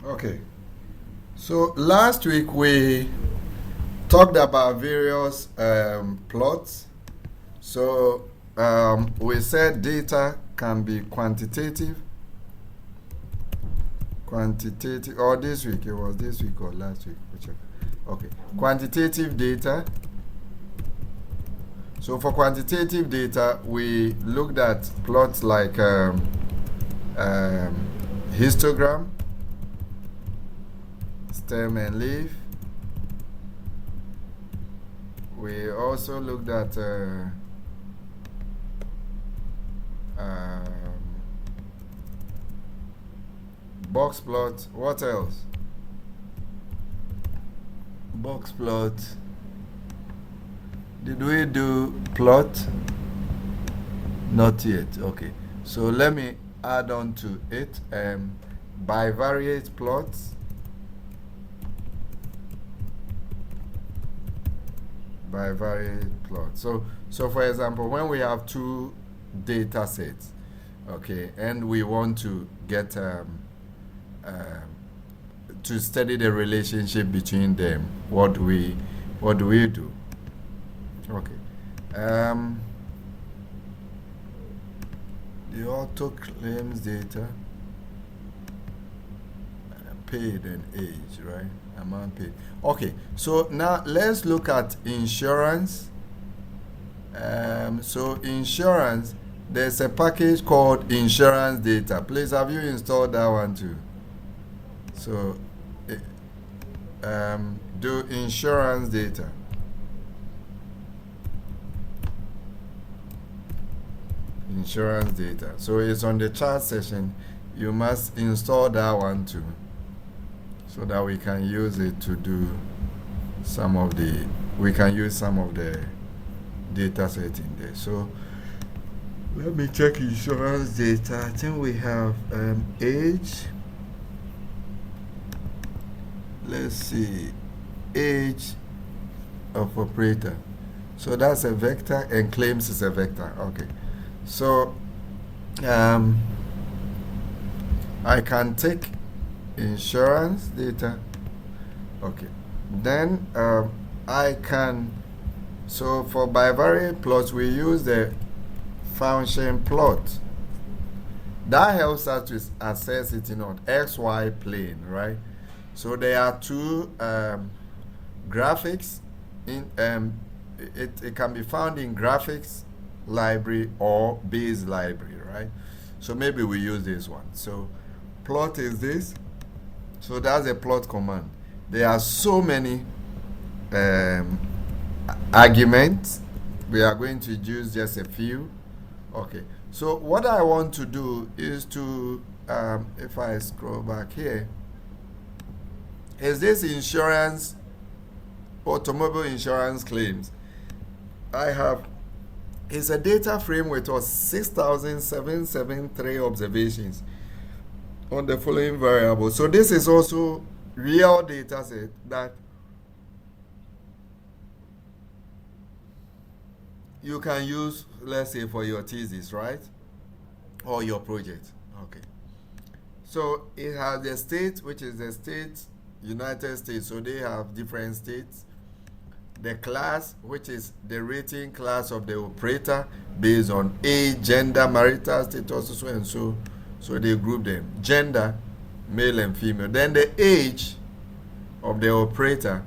Okay. So last week we talked about various plots. So we said data can be quantitative, or this week, it was this week or last week, whichever. Okay. Quantitative data. So for quantitative data, we looked at plots like histogram, stem and leaf. We also looked at box plot. What else? Box plot. Did we do plot? Not yet. Okay. So let me add on to it. Bivariate plots. Bivariate plot. So for example, when we have two data sets, okay, and we want to get to study the relationship between them, what do we do? Okay. The auto claims data, paid and age, right? Amount paid. Okay, so now let's look at insurance. So insurance, there's a package called insurance data. Please, have you installed that one too? So do insurance data. Insurance data. So it's on the chart session. You must install that one too, so that we can use it to do some of the data set in there. So let me check insurance data. I think we have age. Let's see, age of operator. So that's a vector, and claims is a vector. Okay. So I can take insurance data. Okay. Then I can, so for bivariate plots, we use the function plot. That helps us to assess it in an XY plane, right? So there are two graphics. It can be found in graphics library or base library, right? So maybe we use this one. So plot is this. So that's a plot command. There are so many arguments. We are going to use just a few. Okay. So what I want to do is to, if I scroll back here, is this insurance, automobile insurance claims. I have, it's a data frame with 6,773 observations on the following variables. So this is also real data set that you can use, let's say, for your thesis, right? Or your project. Okay. So it has the state, which is the state, United States. So they have different states. The class, which is the rating class of the operator based on age, gender, marital status, so and so. So they group them. Gender, male and female. Then the age of the operator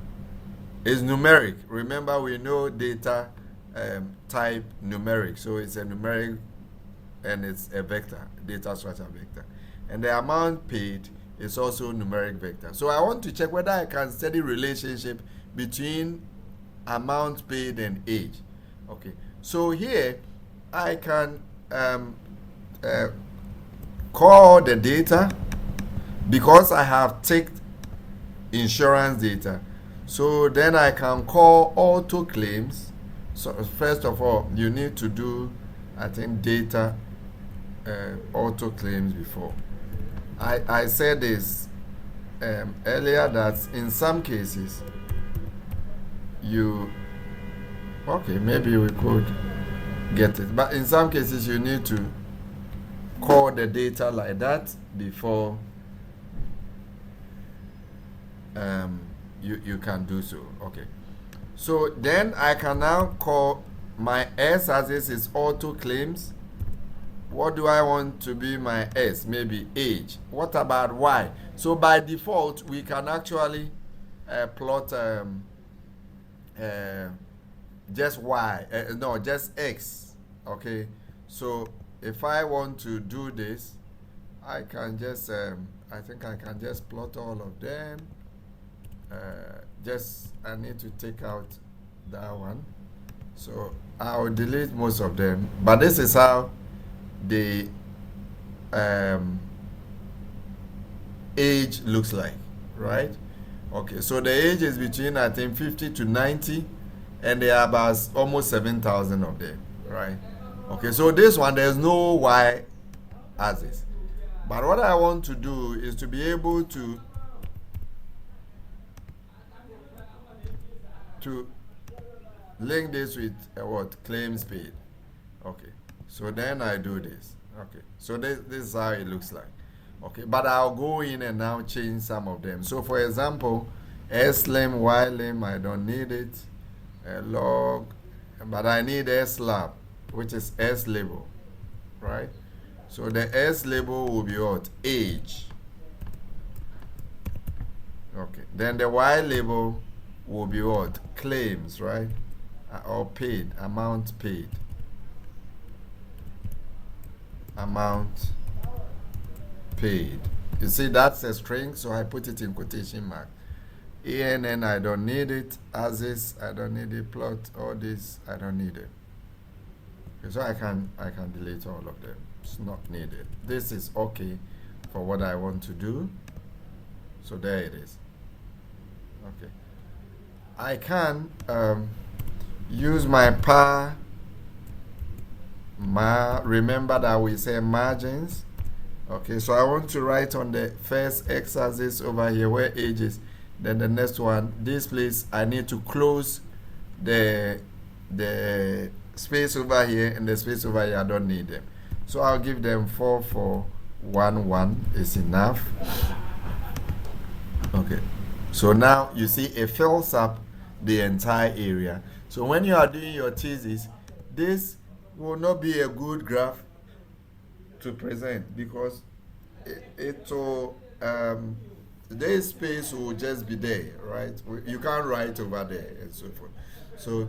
is numeric. Remember, we know data type numeric. So it's a numeric and it's a vector, data structure vector. And the amount paid is also numeric vector. So I want to check whether I can study relationship between amount paid and age. Okay. So here I can call the data because I have ticked insurance data. So then I can call auto claims. So first of all, you need to do, I think, data auto claims before. I said this earlier that in some cases okay, maybe we could get it, but in some cases you need to call the data like that before you can do so. Okay. So then I can now call my S as this is auto claims. What do I want to be my S? Maybe age. What about Y? So by default, we can actually plot just Y, no, just X. Okay. So if I want to do this, I can just, I think I can just plot all of them. I need to take out that one. So I'll delete most of them. But this is how the age looks like, right? Okay, so the age is between, I think, 50 to 90, and there are about almost 7,000 of them, right? Okay, so this one, there's no Y axis. But what I want to do is to be able to link this with what? Claims paid. Okay, so then I do this. Okay, so this is how it looks like. Okay, but I'll go in and now change some of them. So for example, S-lim, Y-lim, I don't need it. Log, but I need S-lab, which is S-label, right? So the S-label will be what? Age. Okay, then the Y-label will be what? Claims, right? Or paid, amount paid. Amount paid. You see, that's a string, so I put it in quotation mark. ANN, I don't need it. As is, I don't need it. Plot, all this, I don't need it. Okay, so I can delete all of them. It's not needed. This is okay for what I want to do. So there it is. Okay. I can use my par. Remember that we say margins. Okay, so I want to write on the first x-axis over here where age is. Then the next one, this place, I need to close the space over here and the space over here. I don't need them. So I'll give them 4, 4, 1, 1 is enough. Okay. So now you see it fills up the entire area. So when you are doing your thesis, this will not be a good graph to present because it will this space will just be there, right? You can't write over there and so forth. So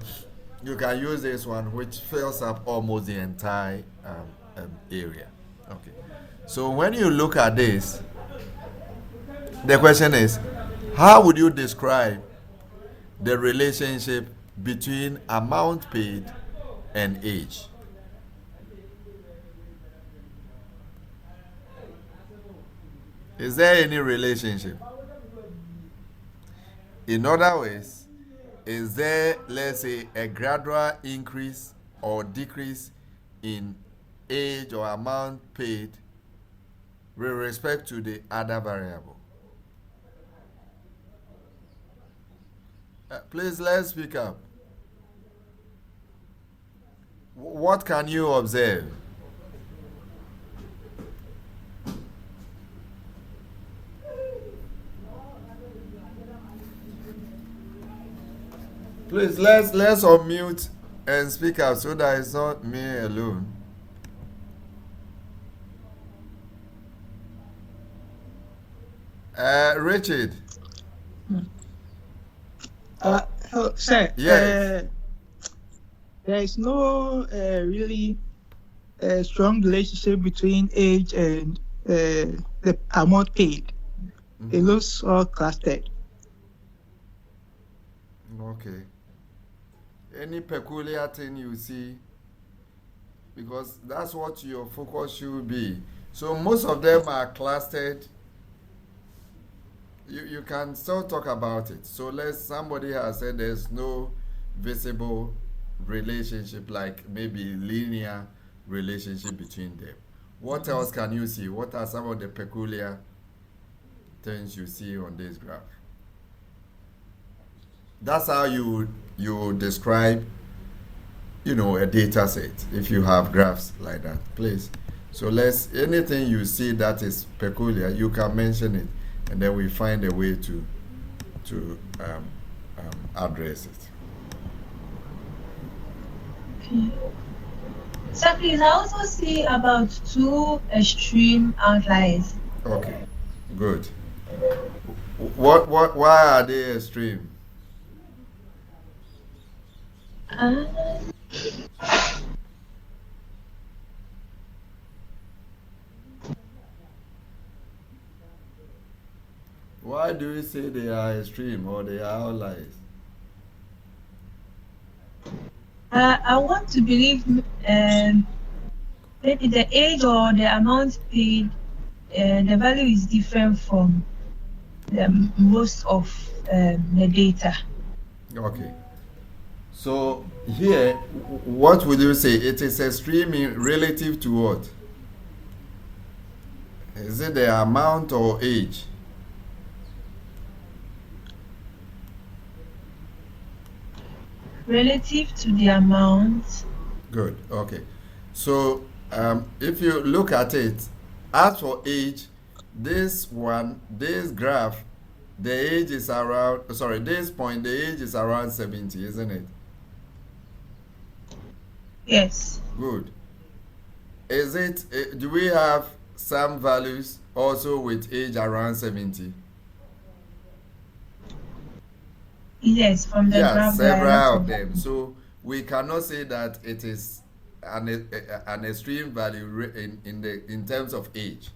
you can use this one which fills up almost the entire area. Okay. So when you look at this, the question is, how would you describe the relationship between amount paid and age? Is there any relationship? In other words, is there, let's say, a gradual increase or decrease in age or amount paid with respect to the other variable? Please, let's speak up. What can you observe? Please, let's unmute and speak out so that it's not me alone. Richard. Sir. Yes. There is no really strong relationship between age and the amount paid. Mm-hmm. It looks all clustered. Okay. Any peculiar thing you see? Because that's what your focus should be. So most of them are clustered. You can still talk about it. So somebody has said there's no visible relationship, like maybe linear relationship between them. What else can you see? What are some of the peculiar things you see on this graph? That's how you describe, a data set if you have graphs like that, please. So anything you see that is peculiar, you can mention it, and then we find a way to to address it. Okay. So please, I also see about two extreme outliers. Okay, good. Why are they extreme? Uh, Why do you say they are extreme or they are outliers? I want to believe maybe the age or the amount paid, the value is different from the most of the data. Okay. So here, what would you say? It is extreme in relative to what? Is it the amount or age? Relative to the amount. Good. Okay. So if you look at it, as for age, this graph, the age is around. Sorry, this point, the age is around 70, isn't it? Yes. Good. Is it? Do we have some values also with age around 70? Yes, from the Yeah, graph. several of them. So we cannot say that it is an extreme value in terms of age.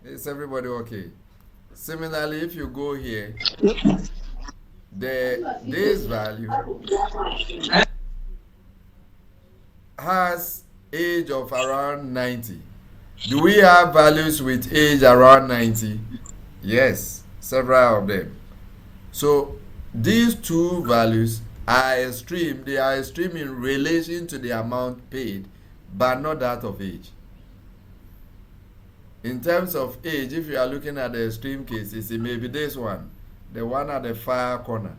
Is everybody okay? Similarly, if you go here, this value has age of around 90. Do we have values with age around 90? Yes, several of them. So these two values are extreme. They are extreme in relation to the amount paid, but not that of age. In terms of age, if you are looking at the extreme cases, it may be this one, the one at the far corner.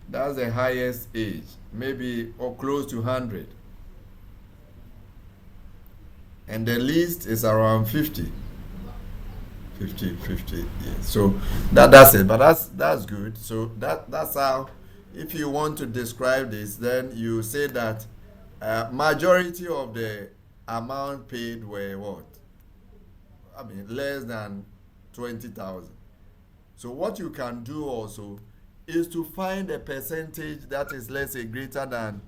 That's the highest age, maybe or close to 100. And the least is around 50. 50 years. So that's it. But that's good. So that's how, if you want to describe this, then you say that majority of the amount paid were what? I mean, less than 20,000. So what you can do also is to find a percentage that is, let's say, greater than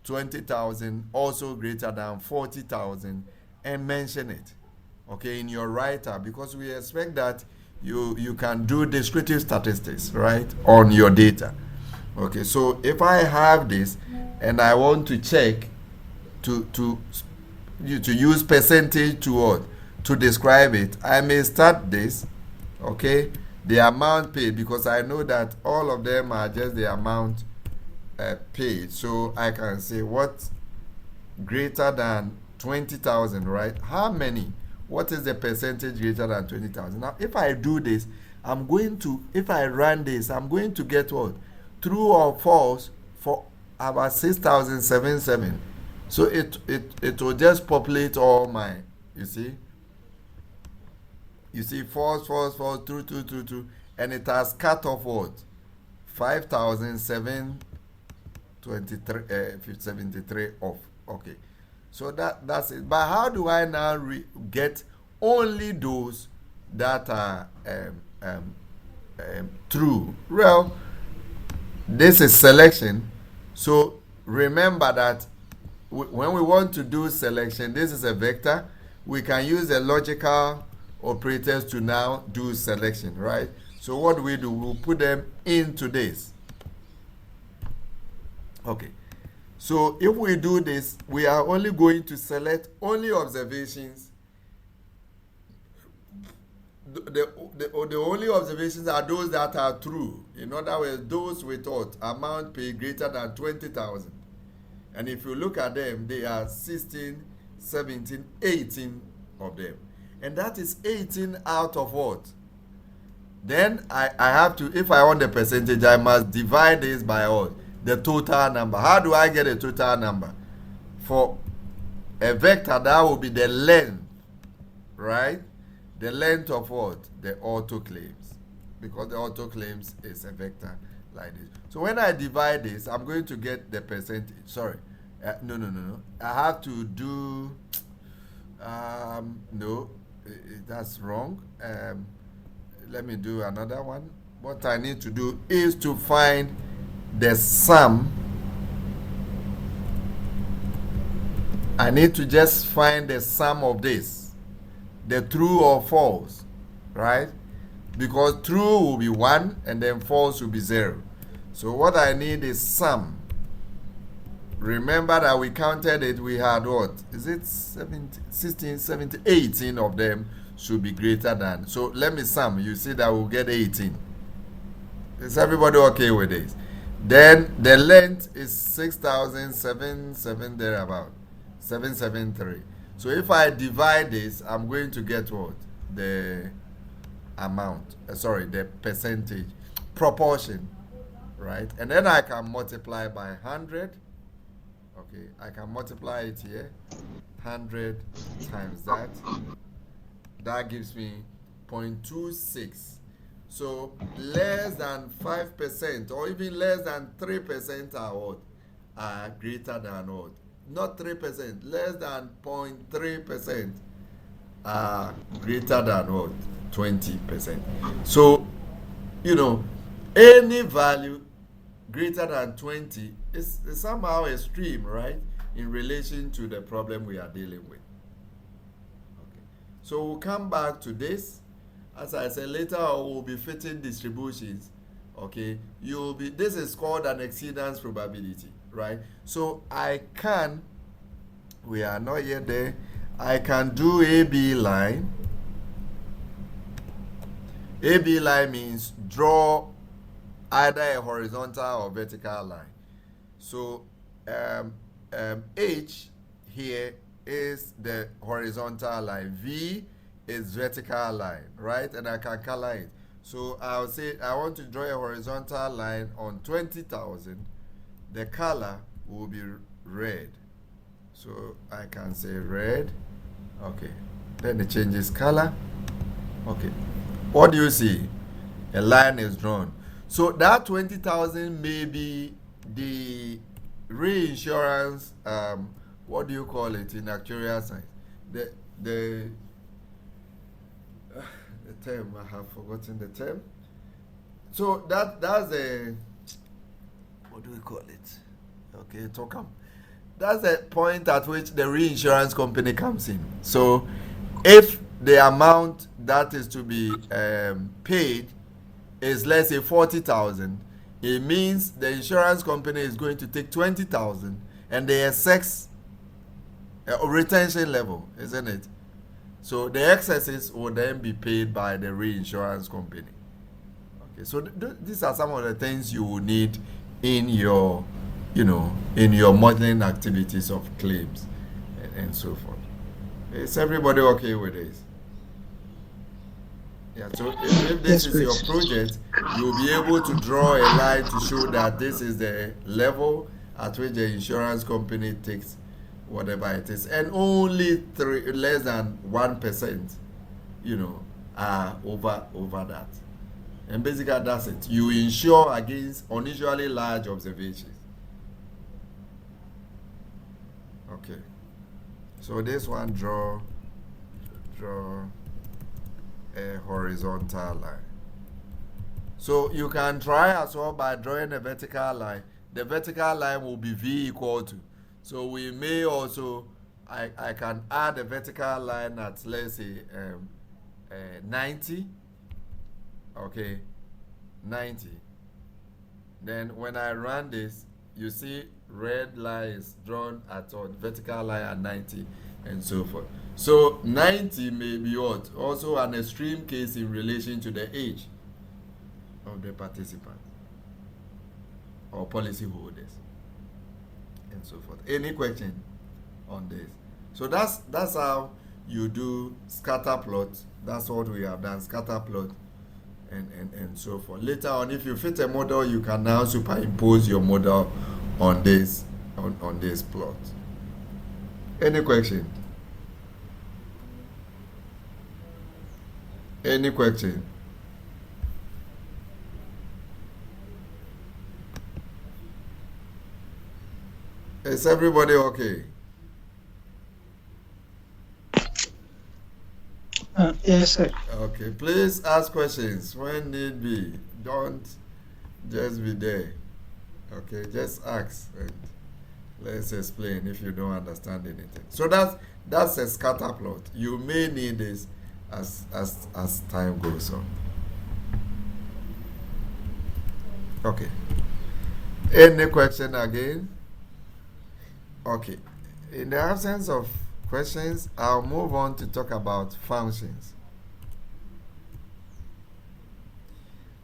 20,000, also greater than 40,000, and mention it, okay, in your write-up, because we expect that you can do descriptive statistics, right, on your data. Okay, so if I have this and I want to check to use percentage to what? To describe it, I may start this, okay, the amount paid, because I know that all of them are just the amount paid. So I can say what greater than 20,000, right? How many? What is the percentage greater than 20,000? Now, if I do this, if I run this, I'm going to get what? True or false for about 6,077. So it will just populate all my, you see, false, true, and it has cut off what? 5,773 off. Okay, so that's it. But how do I now get only those that are true? Well, this is selection. So remember that when we want to do selection, this is a vector. We can use the logical operators to now do selection, right? So what do? We'll put them into this. Okay. So if we do this, we are only going to select only observations. The only observations are those that are true. In other words, those with what? Amount paid greater than 20,000. And if you look at them, they are 16, 17, 18 of them. And that is 18 out of what? Then I have to, if I want the percentage, I must divide this by what? The total number. How do I get a total number? For a vector, that will be the length, right? The length of what? The autoclaves. because the auto claims is a vector like this. So when I divide this, I'm going to get the percentage. Sorry, no. I have to do. No, that's wrong. Let me do another one. What I need to do is to find the sum. I need to just find the sum of this, the true or false, right? Because true will be 1 and then false will be 0. So what I need is sum. Remember that we counted it, we had what? Is it 17, 16, 17, 18 of them should be greater than. So let me sum. You see that we'll get 18. Is everybody okay with this? Then the length is 6,077 thereabout. 773. So if I divide this, I'm going to get what? The amount. The percentage. Proportion. Right? And then I can multiply by 100. Okay, I can multiply it here. 100 times that. That gives me 0.26. So less than 5% or even less than 3% are what? Are greater than what? Not 3%, less than 0.3% are greater than what? 20%. So, any value greater than 20 is somehow extreme, right? In relation to the problem we are dealing with. Okay. So we'll come back to this. As I said, later on we'll be fitting distributions. Okay. This is called an exceedance probability, right? So we are not yet there. I can do AB line. AB line means draw either a horizontal or vertical line. So H here is the horizontal line. V is vertical line, right? And I can color it. So I'll say I want to draw a horizontal line on 20,000. The color will be red. So I can say red. Okay. Then it changes color. Okay. What do you see? A line is drawn. So that 20,000 may be the reinsurance, what do you call it in actuarial science? The term, I have forgotten the term. So that's a, what do we call it? Okay, Tokam. That's the point at which the reinsurance company comes in. So if the amount that is to be paid is, let's say, 40,000, it means the insurance company is going to take 20,000 and the excess retention level, isn't it? So the excesses will then be paid by the reinsurance company. Okay, so these are some of the things you will need in your, in your modeling activities of claims and so forth. Is everybody okay with this? Yeah, so if this is your project, you'll be able to draw a line to show that this is the level at which the insurance company takes whatever it is, and only less than 1%, are over that. And basically that's it. You insure against unusually large observations. Okay. So this one, draw a horizontal line. So you can try as well by drawing a vertical line. The vertical line will be V equal to. So we may also, I can add a vertical line at, let's say, 90. Okay, 90. Then when I run this, you see red line is drawn at a vertical line at 90 and so forth. So 90 may be what? Also an extreme case in relation to the age of the participant or policyholders and so forth. Any question on this? So that's how you do scatter plot. That's what we have done, scatter plot and so forth. Later on, if you fit a model, you can now superimpose your model on this on this plot. Any question? Any question? is everybody okay? Yes, sir. Okay, please ask questions when need be. Don't just be there. Okay, just ask and let's explain if you don't understand anything. So that's a scatter plot. You may need this as time goes on. Okay. Any question again? Okay. In the absence of questions, I'll move on to talk about functions.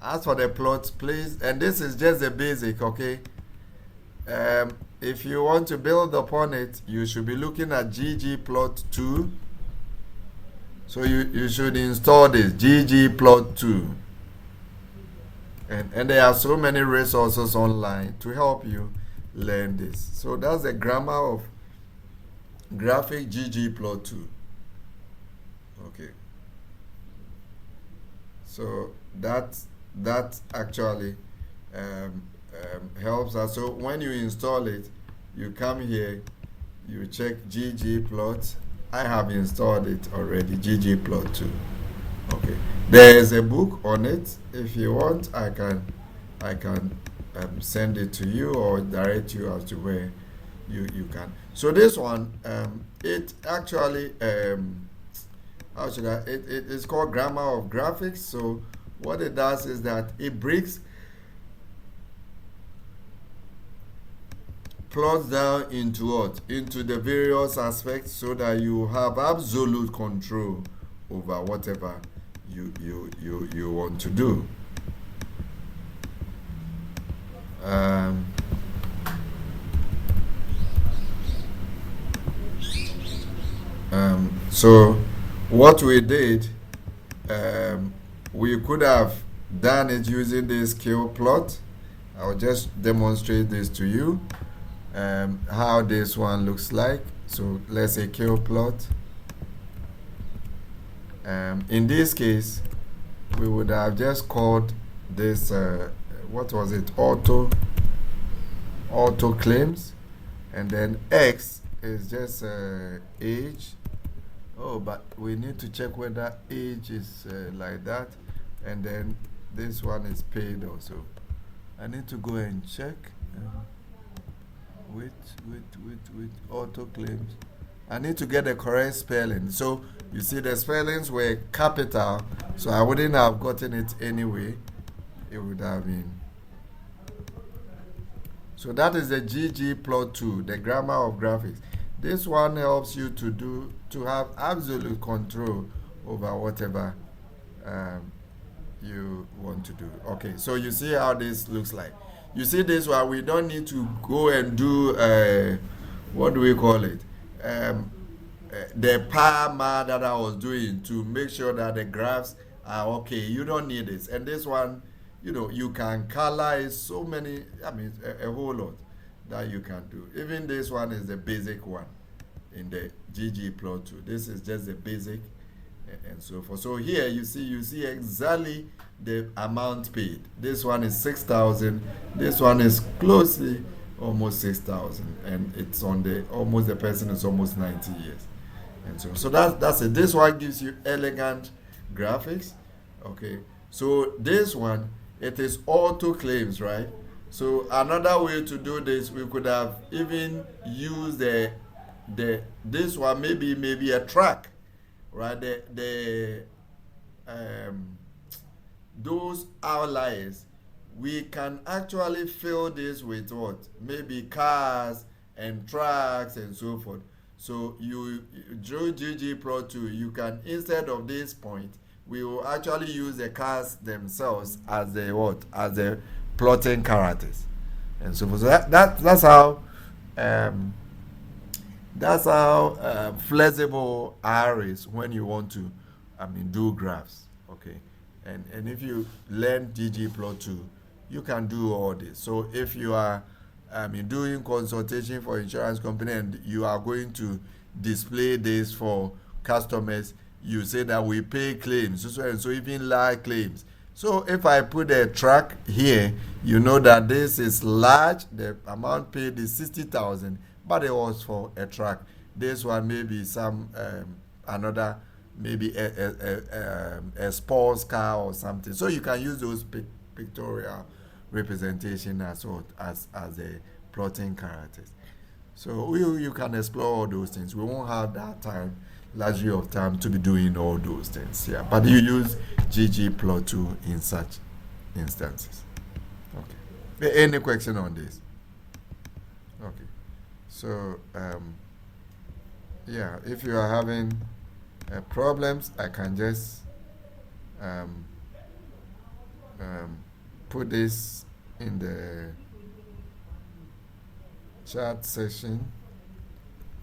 As for the plot, please, and this is just the basic, okay? If you want to build upon it, you should be looking at ggplot2. So you should install this, ggplot2. And there are so many resources online to help you learn this. So that's the grammar of graphic ggplot2. Okay. So that actually helps us. So when you install it, you come here, you check ggplot. I have installed it already, ggplot2. Okay. There is a book on it. If you want, I can send it to you or direct you as to where you can. So this one, it actually how should I? It is called Grammar of Graphics. So what it does is that it breaks plots down into what? Into the various aspects so that you have absolute control over whatever you want to do. So what we did, we could have done it using this scale plot. I'll just demonstrate this to you, how this one looks like. So let's say scale plot. In this case, we would have just called this, what was it, auto claims, and then X is just age. Oh, but we need to check whether age is like that, and then this one is paid also. I need to go and check with auto claims. I need to get the correct spelling. So you see the spellings were capital, so I wouldn't have gotten it anyway. It would have been. So that is the ggplot2, the grammar of graphics. This one helps you to have absolute control over whatever you want to do. Okay, so you see how this looks like. You see this one, we don't need to go and do, what do we call it? The PAMA that I was doing to make sure that the graphs are okay. You don't need this. And this one, you know, you can color it so many, I mean, a whole lot that you can do. Even this one is the basic one in the ggplot2. This is just the basic and so forth. So here you see exactly the amount paid. This one is 6,000. This one is closely almost 6,000, and it's on the person is almost 90 years, and so that's it. This one gives you elegant graphics. Okay, so this one, it is auto claims, right? So another way to do this, we could have even used this one, maybe a track, right? Those outliers, we can actually fill this with what? Maybe cars and trucks and so forth. So you through ggplot2, you can, instead of this point, we will actually use the cars themselves as the what? As the plotting characters. And so forth. So that's how flexible R is when you want to, do graphs. Okay. And if you learn ggplot2, you can do all this. So if you are doing consultation for insurance company and you are going to display this for customers, you say that we pay claims, so even large claims. So if I put a track here, you know that this is large, the amount paid is 60,000, but it was for a track. This one maybe some another, maybe a sports car or something. So you can use those pictorial representation as well as a plotting characters. So you can explore all those things. We won't have that luxury of time to be doing all those things. Yeah, but you use ggplot2 in such instances. Okay. Any question on this? Okay. So yeah, if you are having problems, I can just put this in the chat session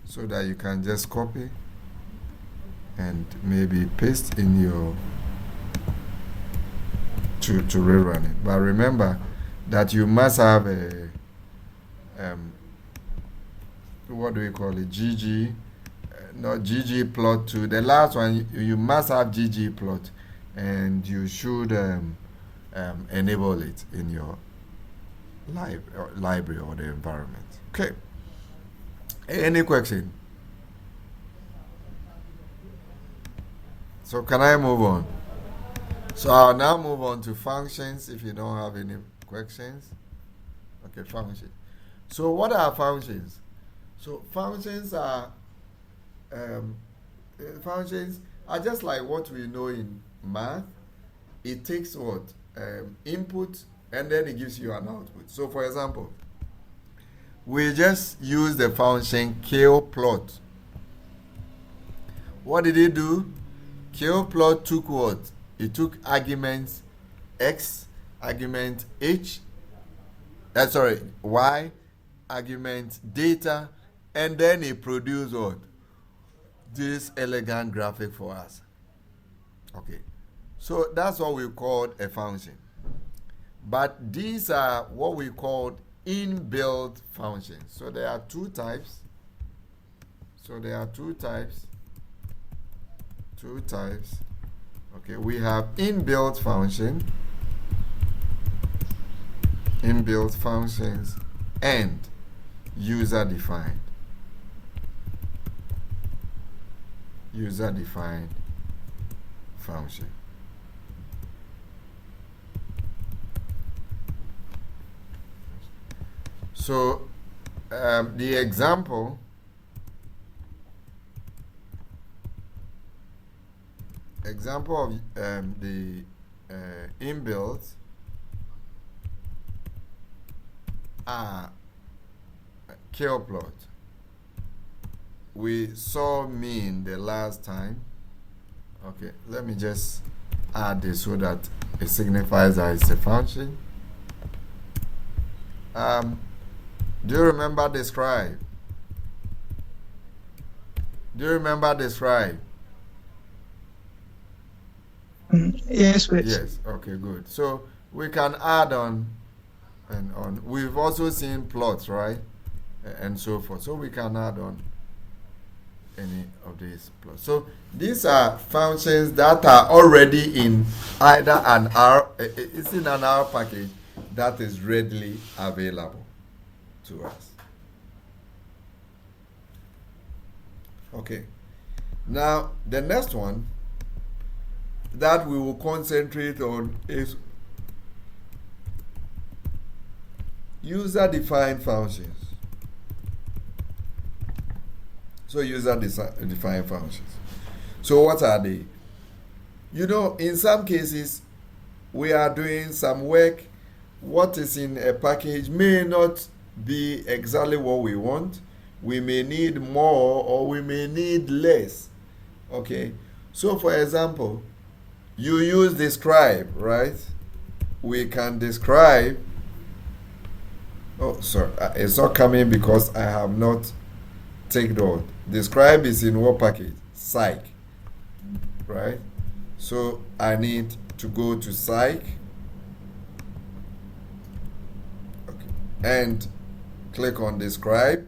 so that you can just copy and maybe paste in your to rerun it. But remember that you must have a what do we call it, not ggplot2. The last one, you must have ggplot, and you should enable it in your library or the environment. Okay. Any question? So can I move on? So I'll now move on to functions if you don't have any questions. Okay, functions. So what are functions? So functions are just like what we know in math. It takes what? Input, and then it gives you an output. So for example, we just use the function kplot. What did it do? Kplot took what? It took arguments x, argument h, y, argument data, and then it produced what? This elegant graphic for us. Okay. So that's what we call a function. But these are what we call inbuilt functions. So there are two types. Okay, we have inbuilt functions, and user-defined function. So the example of the inbuilt are kplot. We saw mean the last time. Okay, let me just add this so that it signifies that it's a function. Do you remember describe? Yes, please. Yes, okay, good. So we can add on and on. We've also seen plots, right? And so forth. So we can add on any of these plots. So these are functions that are already in either an R, it's in an R package that is readily available to us. Okay. Now, the next one that we will concentrate on is user-defined functions. So user-defined functions. So what are they? You know, in some cases, we are doing some work. What is in a package may not be exactly what we want. We may need more or we may need less. Okay. So for example, you use describe, right? We can describe. Oh, sorry. It's not coming because I have not taken out. Describe is in what package? Psych. Right? So I need to go to psych. Okay. And click on describe.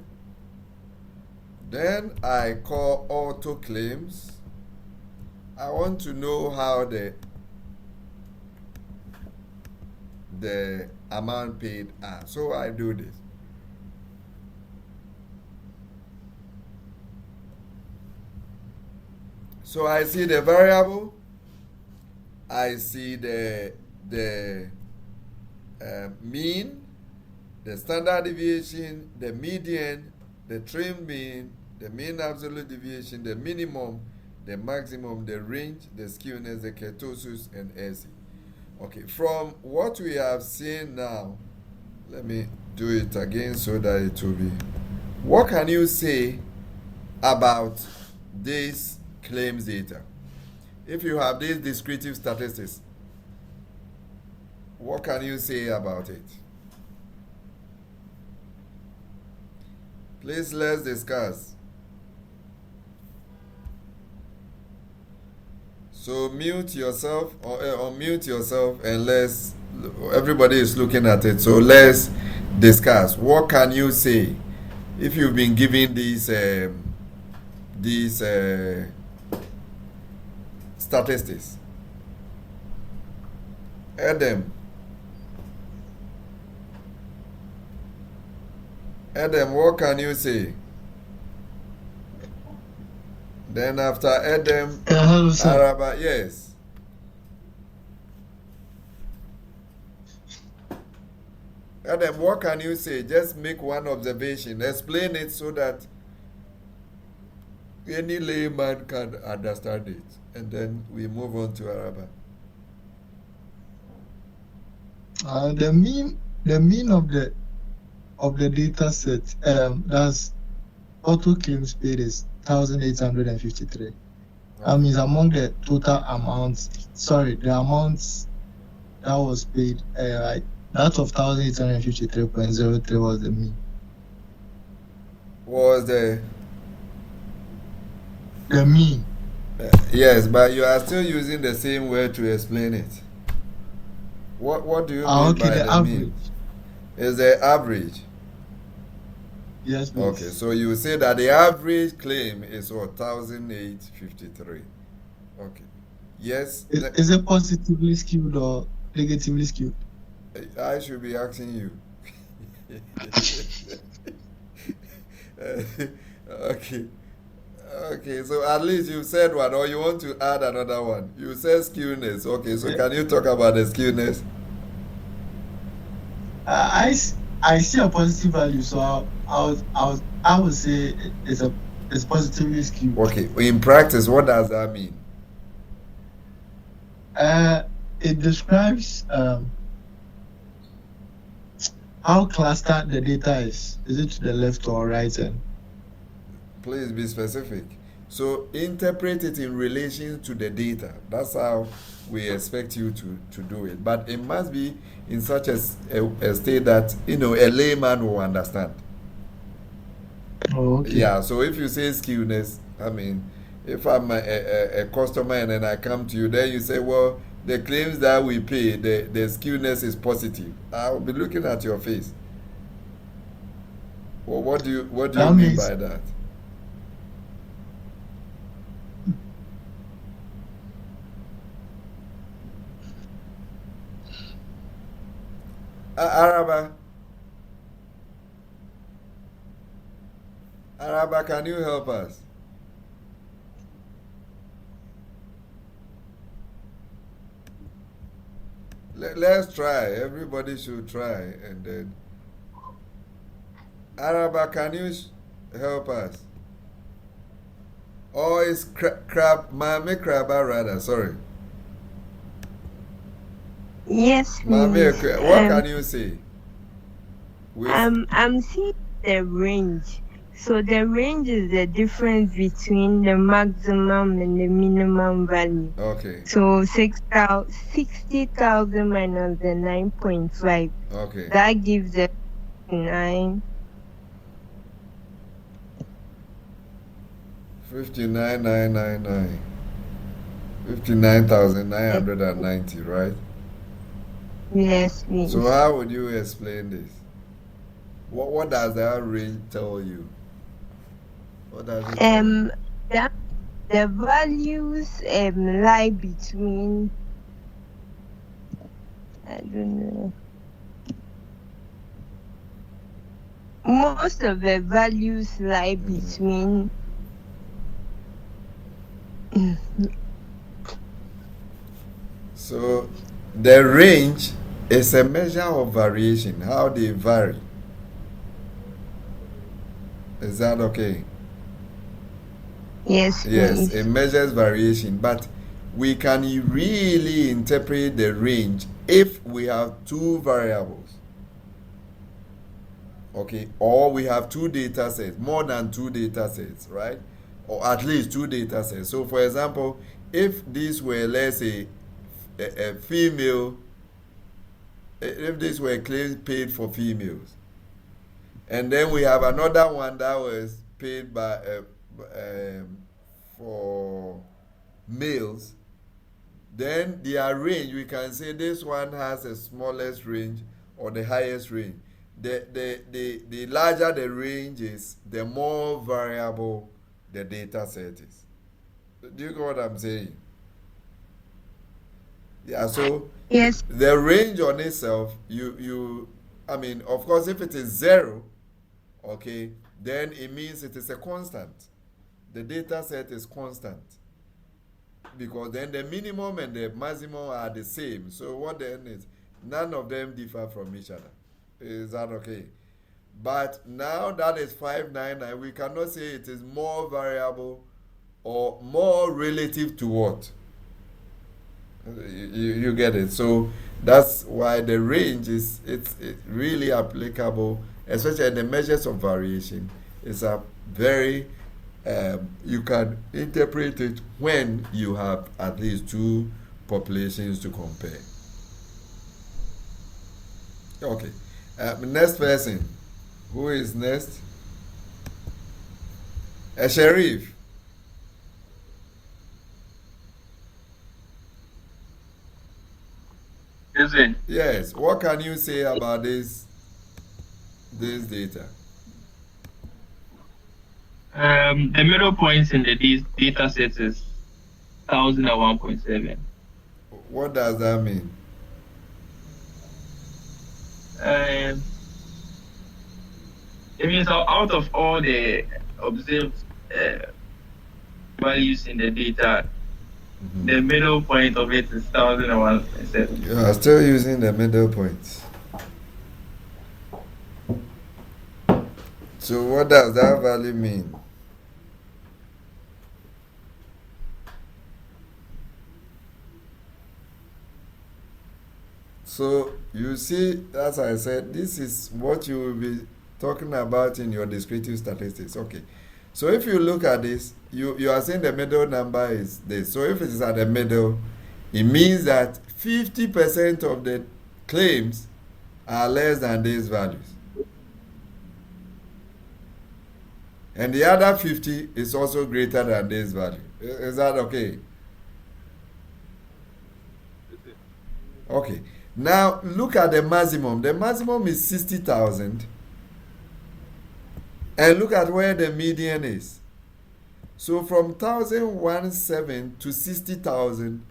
Then I call auto claims. I want to know how the amount paid are. So I do this. So I see the variable, I see the mean, the standard deviation, the median, the trim mean, the mean absolute deviation, the minimum, the maximum, the range, the skewness, the kurtosis, and SE. Okay, from what we have seen now, let me do it again so that it will be. What can you say about this claims data? If you have these descriptive statistics, what can you say about it? Please, let's discuss. So mute yourself or unmute yourself, and everybody is looking at it. So let's discuss. What can you say if you've been given these statistics? Adam, what can you say? Then after Adam, Hello, sir. Araba, yes. Adam, what can you say? Just make one observation. Explain it so that any layman can understand it. And then we move on to Araba. The mean of the data set, that's auto claims paid is 1,853. That means among the total amounts, the amounts that was paid, that of 1,853.03 was the mean. Was the mean? Yes, but you are still using the same word to explain it. What do you mean by the average mean? Is the average? Yes, please. Okay, so you say that the average claim is what, 1,853. Okay. Yes. Is it positively skewed or negatively skewed? I should be asking you. Okay. Okay, so at least you said one, or you want to add another one. You said skewness. Okay, so can you talk about the skewness? I see a positive value, so I would say it's positively skewed. Okay, in practice, what does that mean? It describes how clustered the data is. Is it to the left or right end? Please be specific. So interpret it in relation to the data. That's how we expect you to do it. But it must be in such a state that a layman will understand. Oh, okay. Yeah. So if you say skewness, I mean, if I'm a customer and then I come to you, then you say, well, the claims that we pay, the skewness is positive. I'll be looking at your face. Well, what do you mean by that? Araba, can you help us? Let's try. Everybody should try, and then Araba, can you help us? Or is Mame Kraba rather? Sorry. Yes, Mame, please. what can you say? I'm seeing the range. So the range is the difference between the maximum and the minimum value. Okay. So 60,000 minus the 9.5. Okay. That gives the 9. 59,999. 59,990, right? Yes, please. So how would you explain this? What does that range tell you? What does it tell you? The values lie between, I don't know. Most of the values lie between So the range is a measure of variation, how they vary. Is that okay? Yes, Yes, please. it measures variation, but we can really interpret the range if we have two variables. Okay, or we have two data sets, more than two data sets, right? Or at least two data sets. So, for example, if these were, let's say, a female, if these were claims paid for females, and then we have another one that was paid by for males, then their range, we can say this one has the smallest range or the highest range. The larger the range is, the more variable the data set is. Do you get what I'm saying? Yeah, so Yes. the range on itself, I mean, of course, if it is zero, okay, then it means it is a constant. The data set is constant, because then the minimum and the maximum are the same. So what then is, none of them differ from each other. Is that okay? But now that is 599, we cannot say it is more variable or more relative to what? You get it. So that's why the range is, it's really applicable, especially in the measures of variation. It's a very you can interpret it when you have at least two populations to compare. Okay. Next person. Who is next? Sharif. Is it? Yes. What can you say about this data? The middle points in the data set is 1001.7. What does that mean? It means out of all the observed values in the data, the middle point of it is 1001.7. You are still using the middle point. So what does that value mean? So you see, as I said, this is what you will be talking about in your descriptive statistics. Okay. So if you look at this, you are saying the middle number is this. So if it is at the middle, it means that 50% of the claims are less than these values. And the other 50 is also greater than this value. Is that okay? Okay. Now look at the maximum. The maximum is 60,000. And look at where the median is. So from 1,017 to 60,000,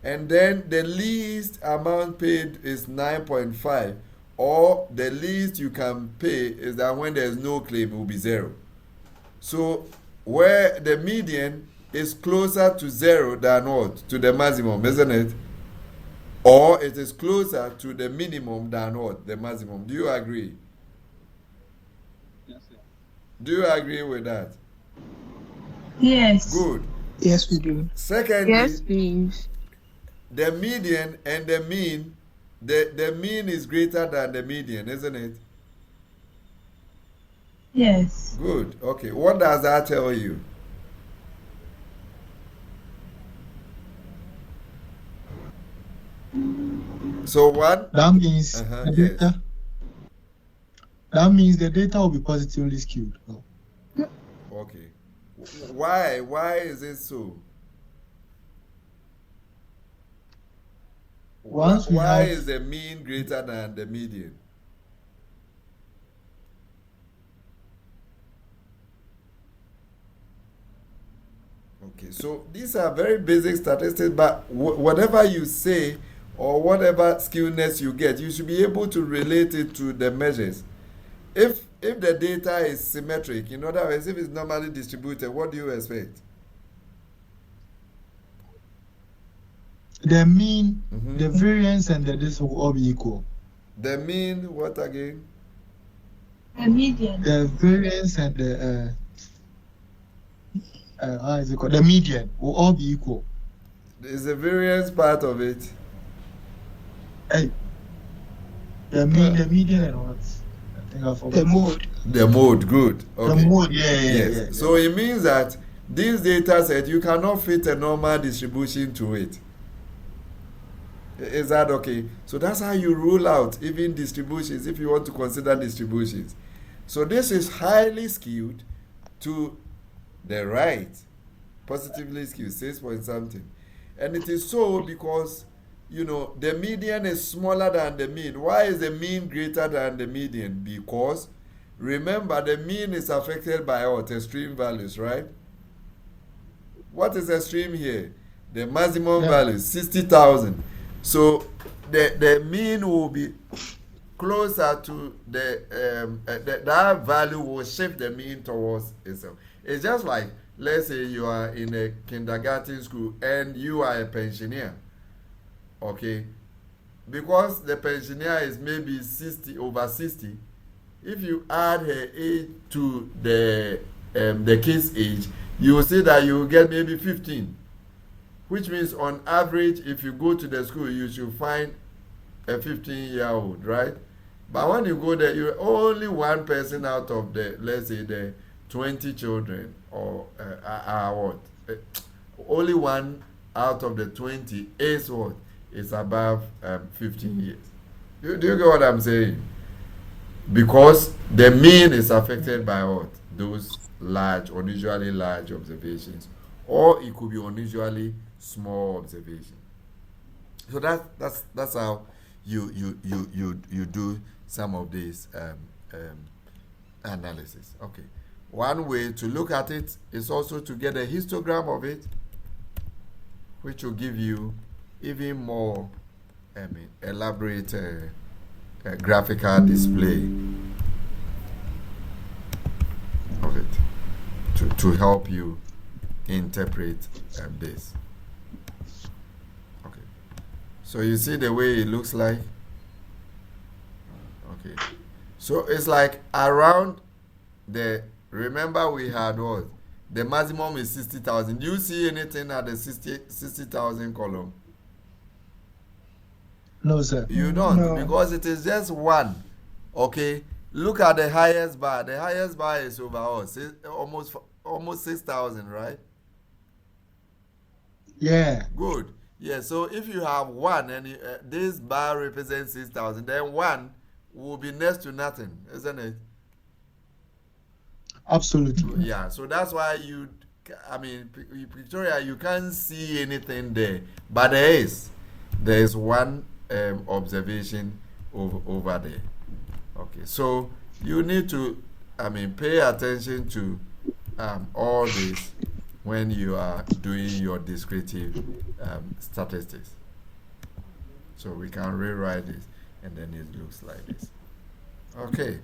and then the least amount paid is 9.5, or the least you can pay is that when there is no claim, it will be 0. So where the median is closer to 0 than what? To the maximum, isn't it? Or it is closer to the minimum than what? The maximum. Do you agree? Yes, sir. Do you agree with that? Yes. Good. Yes, we do. Secondly, Yes, please. the median and the mean, the mean is greater than the median, isn't it? Yes. Good. Okay. What does that tell you? So what? That means Uh-huh, the yes. data. That means the data will be positively skewed. Okay. Why? Why is it so? Once we Why have- is the mean greater than the median? Okay, so these are very basic statistics, but whatever you say or whatever skewness you get, you should be able to relate it to the measures. If the data is symmetric, in other words, if it's normally distributed, what do you expect? the mean, Mhm. the variance, and the this will all be equal. The mean, what again? The median. The variance and the how is it called? The median will all be equal. Is the variance part of it? Hey, the median, and what? I think I forgot. The mode. The mode, good. Okay. The mode, yeah. Yes. So it means that this data set, you cannot fit a normal distribution to it. Is that okay? So that's how you rule out even distributions if you want to consider distributions. So this is highly skewed to the right, positively skewed, 6 point something. And it is so because, the median is smaller than the mean. Why is the mean greater than the median? Because, remember, the mean is affected by what? Extreme values, right? What is extreme here? The maximum value, 60,000. So the mean will be closer to that value will shift the mean towards itself. It's just like, let's say you are in a kindergarten school and you are a pensioner, okay? Because the pensioner is maybe 60 over 60, if you add her age to the kid's age, you will see that you will get maybe 15. Which means on average, if you go to the school, you should find a 15-year-old, right? But when you go there, you're only one person out of the, let's say, the 20 children, or what? Only one out of the 20 is what? Is above 15 years. Do you get what I'm saying? Because the mean is affected by what? Those large, unusually large observations. Or it could be unusually small observation. So that's how you do some of these analysis. Okay. One way to look at it is also to get a histogram of it, which will give you even more elaborate graphical display of it to help you interpret this. Okay, so you see the way it looks like. Okay, so it's like around remember we had what? The maximum is 60,000. Do you see anything at the 60,000 column? No, sir. You don't, No. because it is just one. Okay, look at the highest bar. The highest bar is over almost 6,000, right? Yeah. Good. Yeah. So if you have one and this bar represents 6,000, then one will be next to nothing, isn't it? Absolutely. Yeah. So that's why Victoria, you can't see anything there, but there is one observation over there. Okay. So you need to, pay attention to all this when you are doing your descriptive statistics. So we can rewrite this, and then it looks like this. Okay.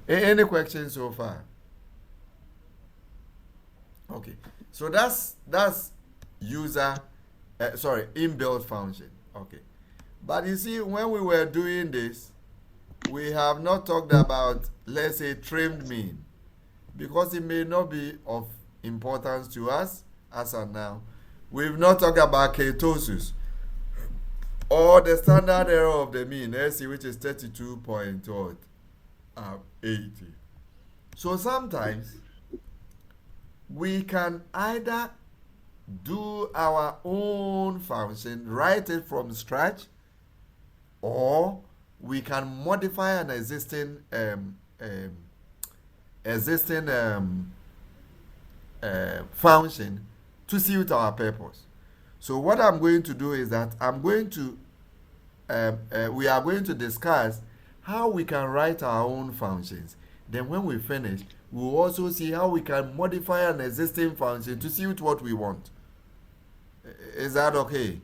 Any questions so far? Okay. So that's inbuilt function. Okay. But you see, when we were doing this, we have not talked about, let's say, trimmed mean, because it may not be of importance to us as of now. We've not talked about ketosis or the standard error of the mean, SC, which is 32.80. So sometimes we can either do our own function, write it from scratch, or we can modify an existing function to suit our purpose. So what I'm going to do is that we are going to discuss how we can write our own functions. Then when we finish, we'll also see how we can modify an existing function to suit what we want. Is that okay?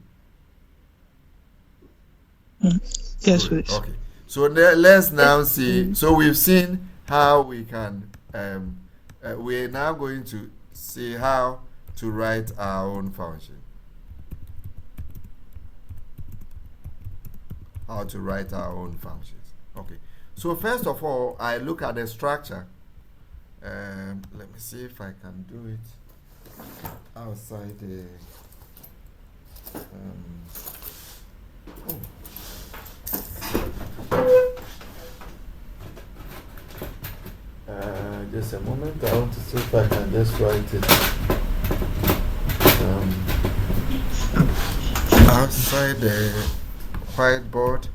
Yes, Good. please. Okay. So let's now see. So we've seen how we can. We're now going to see how to write our own function. how to write our own functions. Okay. So first of all, I look at the structure. Let me see if I can do it outside the. Just a moment. I want to see if I can just write it outside the whiteboard.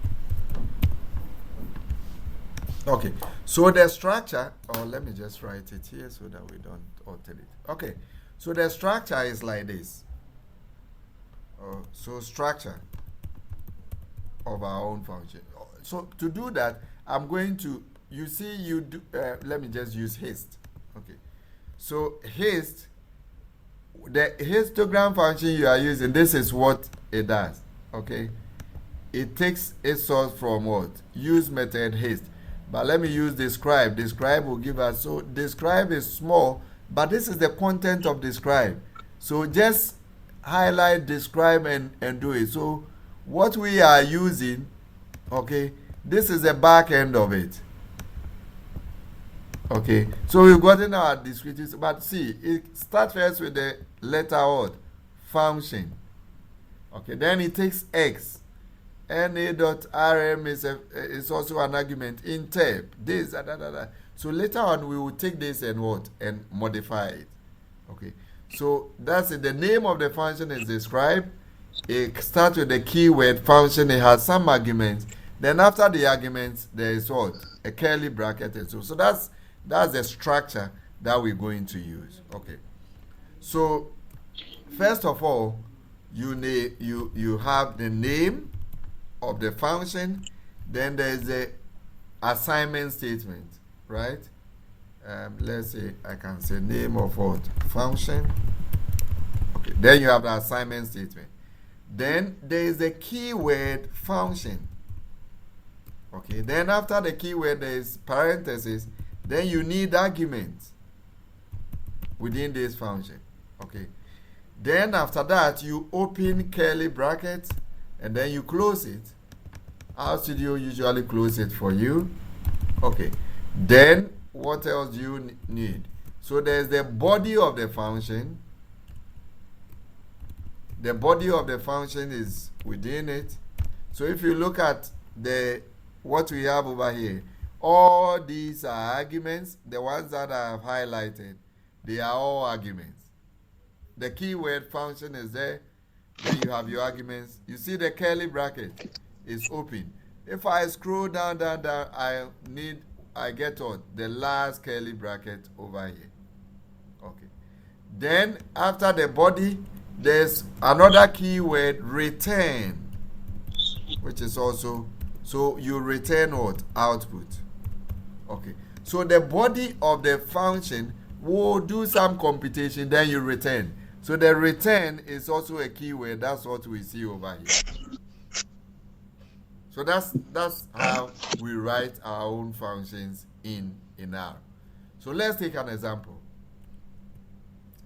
Okay, so the structure, or let me just write it here so that we don't alter it. Okay, so the structure is like this. So structure of our own function. So to do that, I'm going to, you see, you do, let me just use hist. Okay, so hist, the histogram function you are using, this is what it does. Okay, it takes its source from what? Use method hist. But let me use describe. Describe will give us, so describe is small, but this is the content of describe. So just highlight describe and do it. So what we are using, okay, this is the back end of it. Okay, so we've gotten our descriptives, but see, it starts first with the letter what? Function. Okay, then it takes x. na.rm is also an argument. Interp, this, So later on, we will take this and what? And modify it. Okay, so that's it. The name of the function is described. It starts with the keyword function. It has some arguments. Then after the arguments, there is what? A curly bracket and so. So that's the structure that we're going to use. Okay. So first of all, you have the name of the function. Then there's the assignment statement, right? Let's say I can say name of what? Function. Okay. Then you have the assignment statement. Then there is the keyword function. Okay. Then after the keyword there is parentheses. Then you need arguments within this function. Okay. Then after that you open curly brackets and then you close it. RStudio usually close it for you. Okay. Then what else do you need? So there's the body of the function. The body of the function is within it. So if you look at what we have over here, all these are arguments. The ones that I have highlighted, they are all arguments. The keyword function is there. Then you have your arguments. You see the curly bracket is open. If I scroll down, I get what? The last curly bracket over here. Okay. Then after the body, there's another keyword, return, which is also, so you return what? Output. Okay. So the body of the function will do some computation, then you return. So the return is also a keyword. That's what we see over here. So that's how we write our own functions in R. So let's take an example.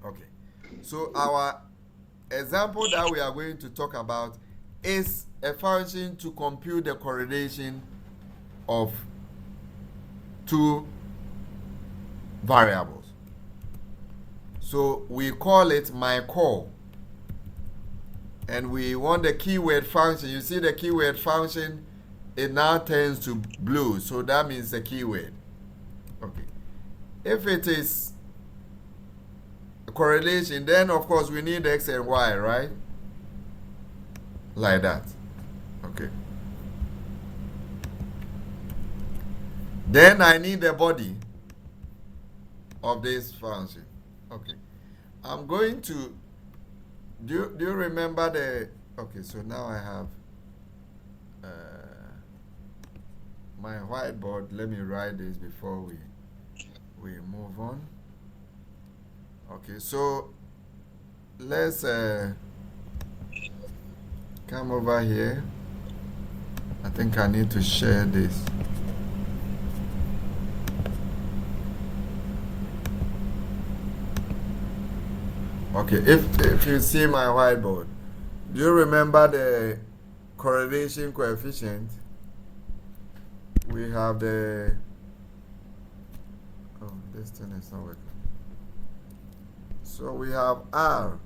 Okay. So our example that we are going to talk about is a function to compute the correlation of two variables. So we call it myCall. And we want the keyword function. You see the keyword function, it now turns to blue. So that means the keyword. Okay. If it is a correlation, then of course we need X and Y, right? Like that. Okay. Then I need the body of this function. Okay. I'm going to, do you remember the, okay, so now I have my whiteboard. Let me write this before we move on. Okay, so let's come over here. I think I need to share this. Okay, if you see my whiteboard, do you remember the correlation coefficient, we have the, oh, this thing is not working. So we have R.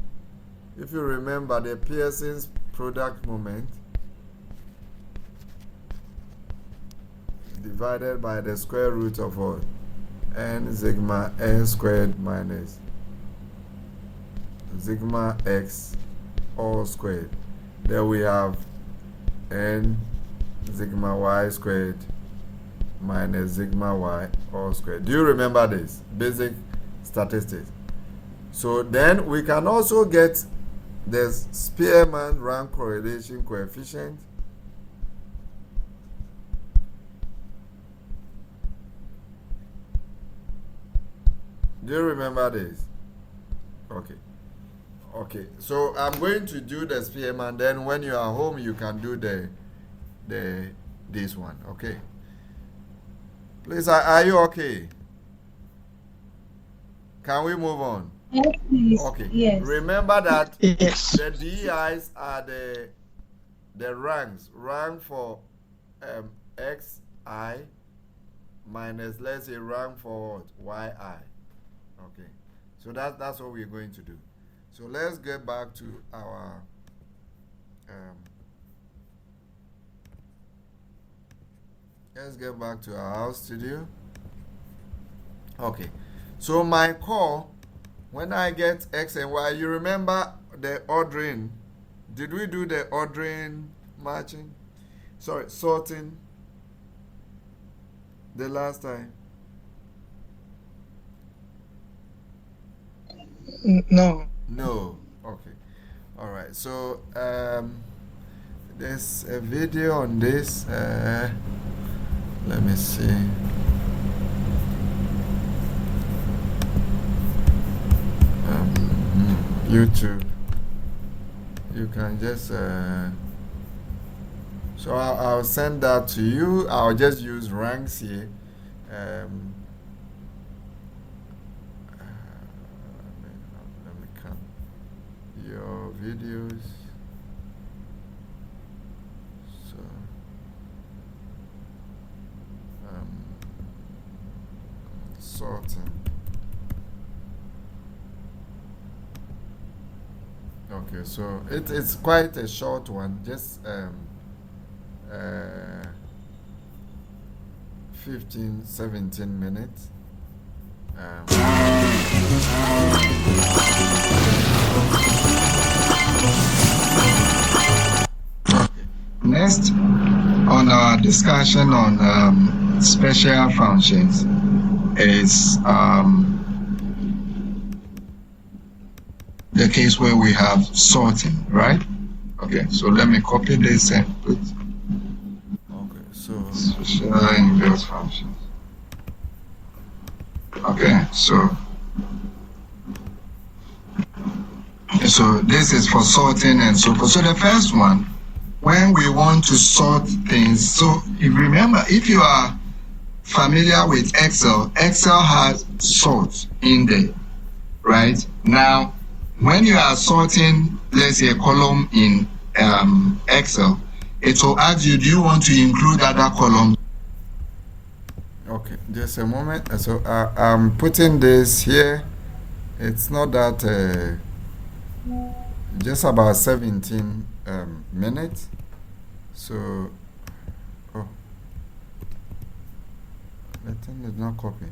If you remember the Pearson's product moment divided by the square root of what? N sigma n squared minus sigma x all squared. Then we have n sigma y squared minus sigma y all squared. Do you remember this? Basic statistics. So then we can also get the Spearman rank correlation coefficient. Do you remember this? Okay. Okay. So I'm going to do the Spearman. Then when you are home, you can do this one. Okay. Please, are you okay? Can we move on? Yes, please. Okay. Yes. Remember that Yes. the DEIs are the ranks. Rank for XI minus, let's say, rank for what? YI. Okay. So that's what we're going to do. So let's get back to our house studio. Okay. So my call, when I get X and Y, you remember the ordering. Did we do the ordering matching? Sorry, sorting the last time? No. No. Okay. All right. So there's a video on this. Let me see. YouTube. You can just so I'll send that to you. I'll just use ranks here. Let me count your videos. So sorting. Okay, so it's quite a short one, just 15-17 minutes. Next, on our discussion on special functions is the case where we have sorting, right? Okay, so let me copy this and put. Okay, so special inverse functions. Okay, so this is for sorting and so forth. So the first one, when we want to sort things, so if you remember, if you are familiar with Excel, Excel has sort in there, right? Now, when you are sorting, let's say a column in Excel, it will ask you, do you want to include other columns? Okay, just a moment. So I'm putting this here. It's not that, just about 17 minutes. So, oh, the thing did not copy.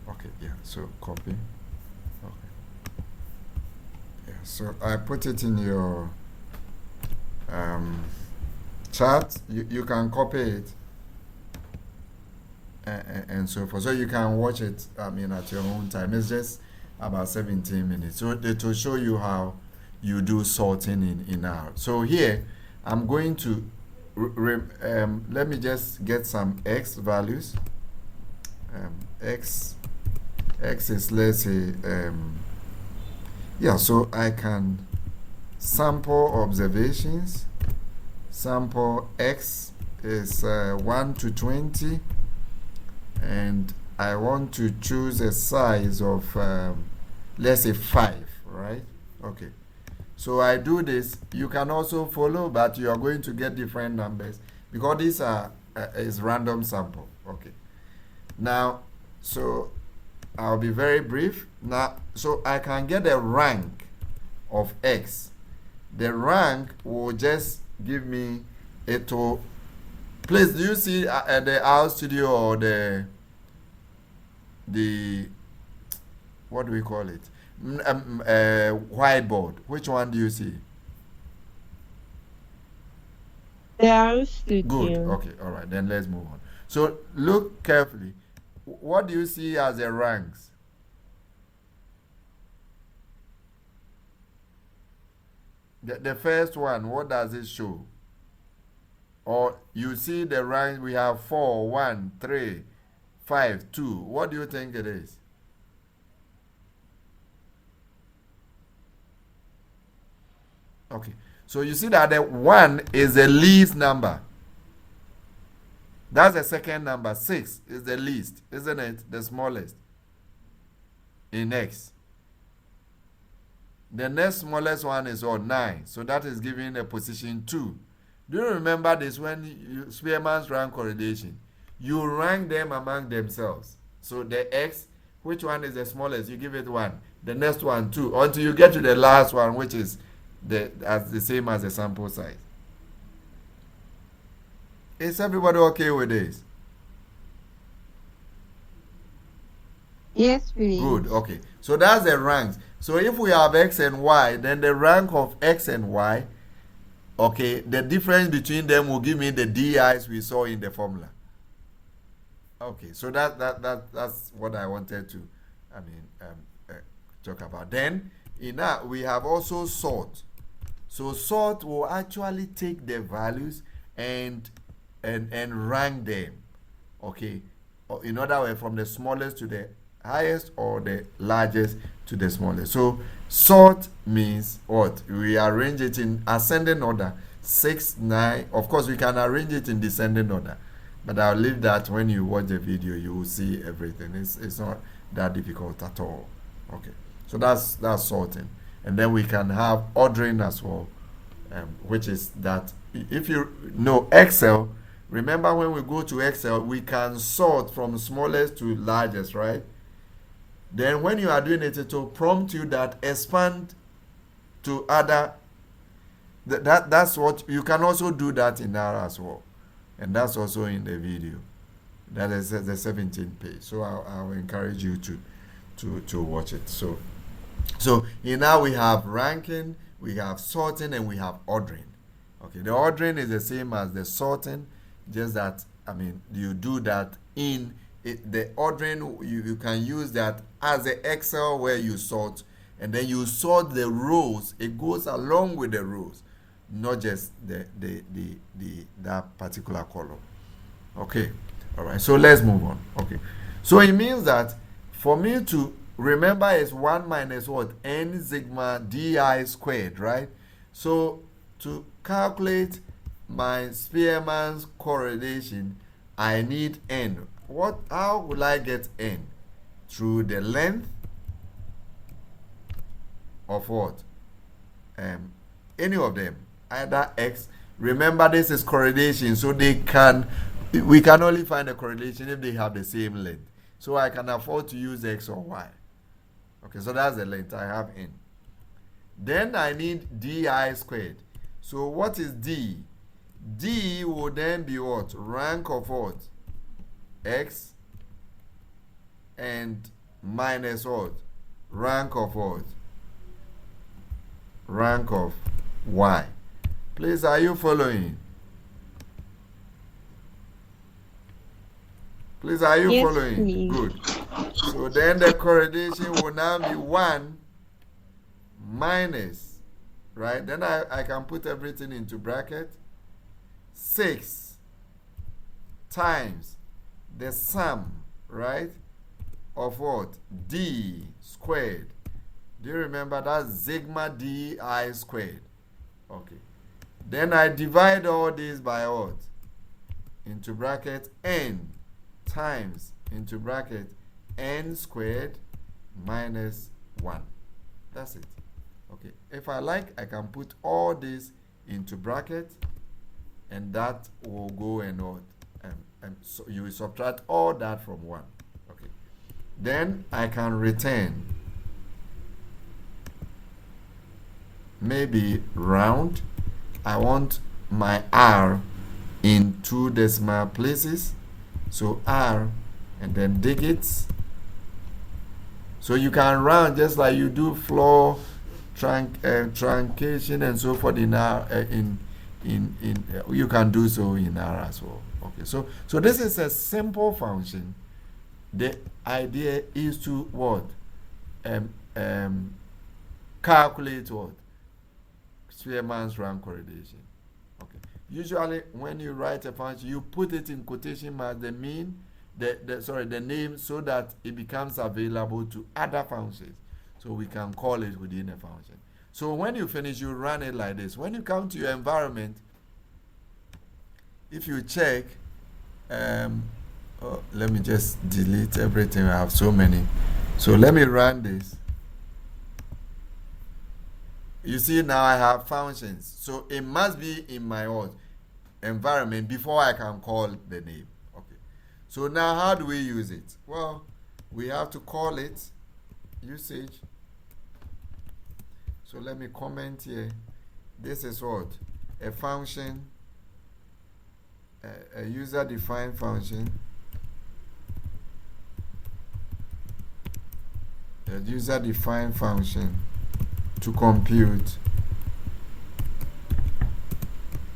Okay, yeah, so copy. Okay. Yeah, so I put it in your chat. You can copy it and so forth. So you can watch it, I mean, at your own time. It's just about 17 minutes. So it will show you how you do sorting in R. So here, I'm going to, let me just get some X values. X is, let's say, yeah, so I can sample observations. Sample X is 1 to 20, and I want to choose a size of, let's say 5, right? Okay. So I do this. You can also follow, but you are going to get different numbers because these are is random sample. Okay. Now, so I'll be very brief. Now, so I can get a rank of X. The rank will just give me a to. Please, do you see the R Studio or the what do we call it? Whiteboard. Which one do you see? The R Studio. Good. Okay. All right. Then let's move on. So look carefully. What do you see as the ranks? The first one, what does it show? Or you see the rank, we have 4, 1, 3, 5, 2. What do you think it is? Okay. So you see that the 1 is the least number. That's the second number. 6 is the least, isn't it? The smallest in X. The next smallest one is 9. So that is giving a position 2. Do you remember this when Spearman's rank correlation? You rank them among themselves. So the X, which one is the smallest? You give it 1. The next one 2. Until you get to the last one, which is the same as the sample size. Is everybody okay with this? Yes, please. Good, okay. So that's the ranks. So if we have X and Y, then the rank of X and Y, okay, the difference between them will give me the DIs we saw in the formula. Okay, so that's what I wanted to, talk about. Then, we have also sort. So sort will actually take the values and rank them, okay, in other words, from the smallest to the highest or the largest to the smallest. So sort means what? We arrange it in ascending order, 6, 9. Of course, we can arrange it in descending order, but I'll leave that. When you watch the video, you will see everything. It's not that difficult at all. Okay, so that's sorting. And then we can have ordering as well, which is that if you know Excel, remember when we go to Excel, we can sort from smallest to largest, right? Then when you are doing it, it will prompt you that expand to other. That's what you can also do that in R as well, and that's also in the video. That is the 17th page. So I'll encourage you to watch it. So in now we have ranking, we have sorting, and we have ordering. Okay, the ordering is the same as the sorting, just that you do that in the ordering. You can use that as the Excel where you sort, and then you sort the rows. It goes along with the rows, not just that particular column. Okay, all right. So let's move on. Okay, so it means that for me to remember is 1 minus what? N sigma di squared, right? So to calculate my Spearman's correlation, I need N. How will I get N? Through the length of what? Any of them, either X. Remember, this is correlation, so we can only find a correlation if they have the same length. So I can afford to use X or Y. Okay, so that's the length. I have N. Then I need di squared. So what is D? D will then be what? Rank of what? X and minus what? Rank of what? Rank of Y. Please, are you following? Please, are you following? Please. Good. So then the correlation will now be 1 minus, right? Then I can put everything into bracket. 6 times the sum, right, of what? D squared. Do you remember that? Sigma di squared. Okay. Then I divide all this by what? Into bracket N times into bracket N squared minus 1. That's it. Okay, if I like, I can put all this into bracket, and that will go and what? So you will subtract all that from 1. Okay, then I can return maybe round. I want my R in 2 decimal places, so R and then digits. So you can round just like you do floor truncation and so forth in R. You can do so in R as well. Okay, so this is a simple function. The idea is to what? Calculate what? Spearman's rank correlation. Okay. Usually, when you write a function, you put it in quotation marks, the name, so that it becomes available to other functions. So we can call it within a function. So when you finish, you run it like this. When you come to your environment, if you check, let me just delete everything. I have so many. So let me run this. You see, now I have functions. So it must be in my environment before I can call the name. Okay. So now how do we use it? Well, we have to call it usage. So let me comment here. This is what? A function, a user-defined function. A user-defined function to compute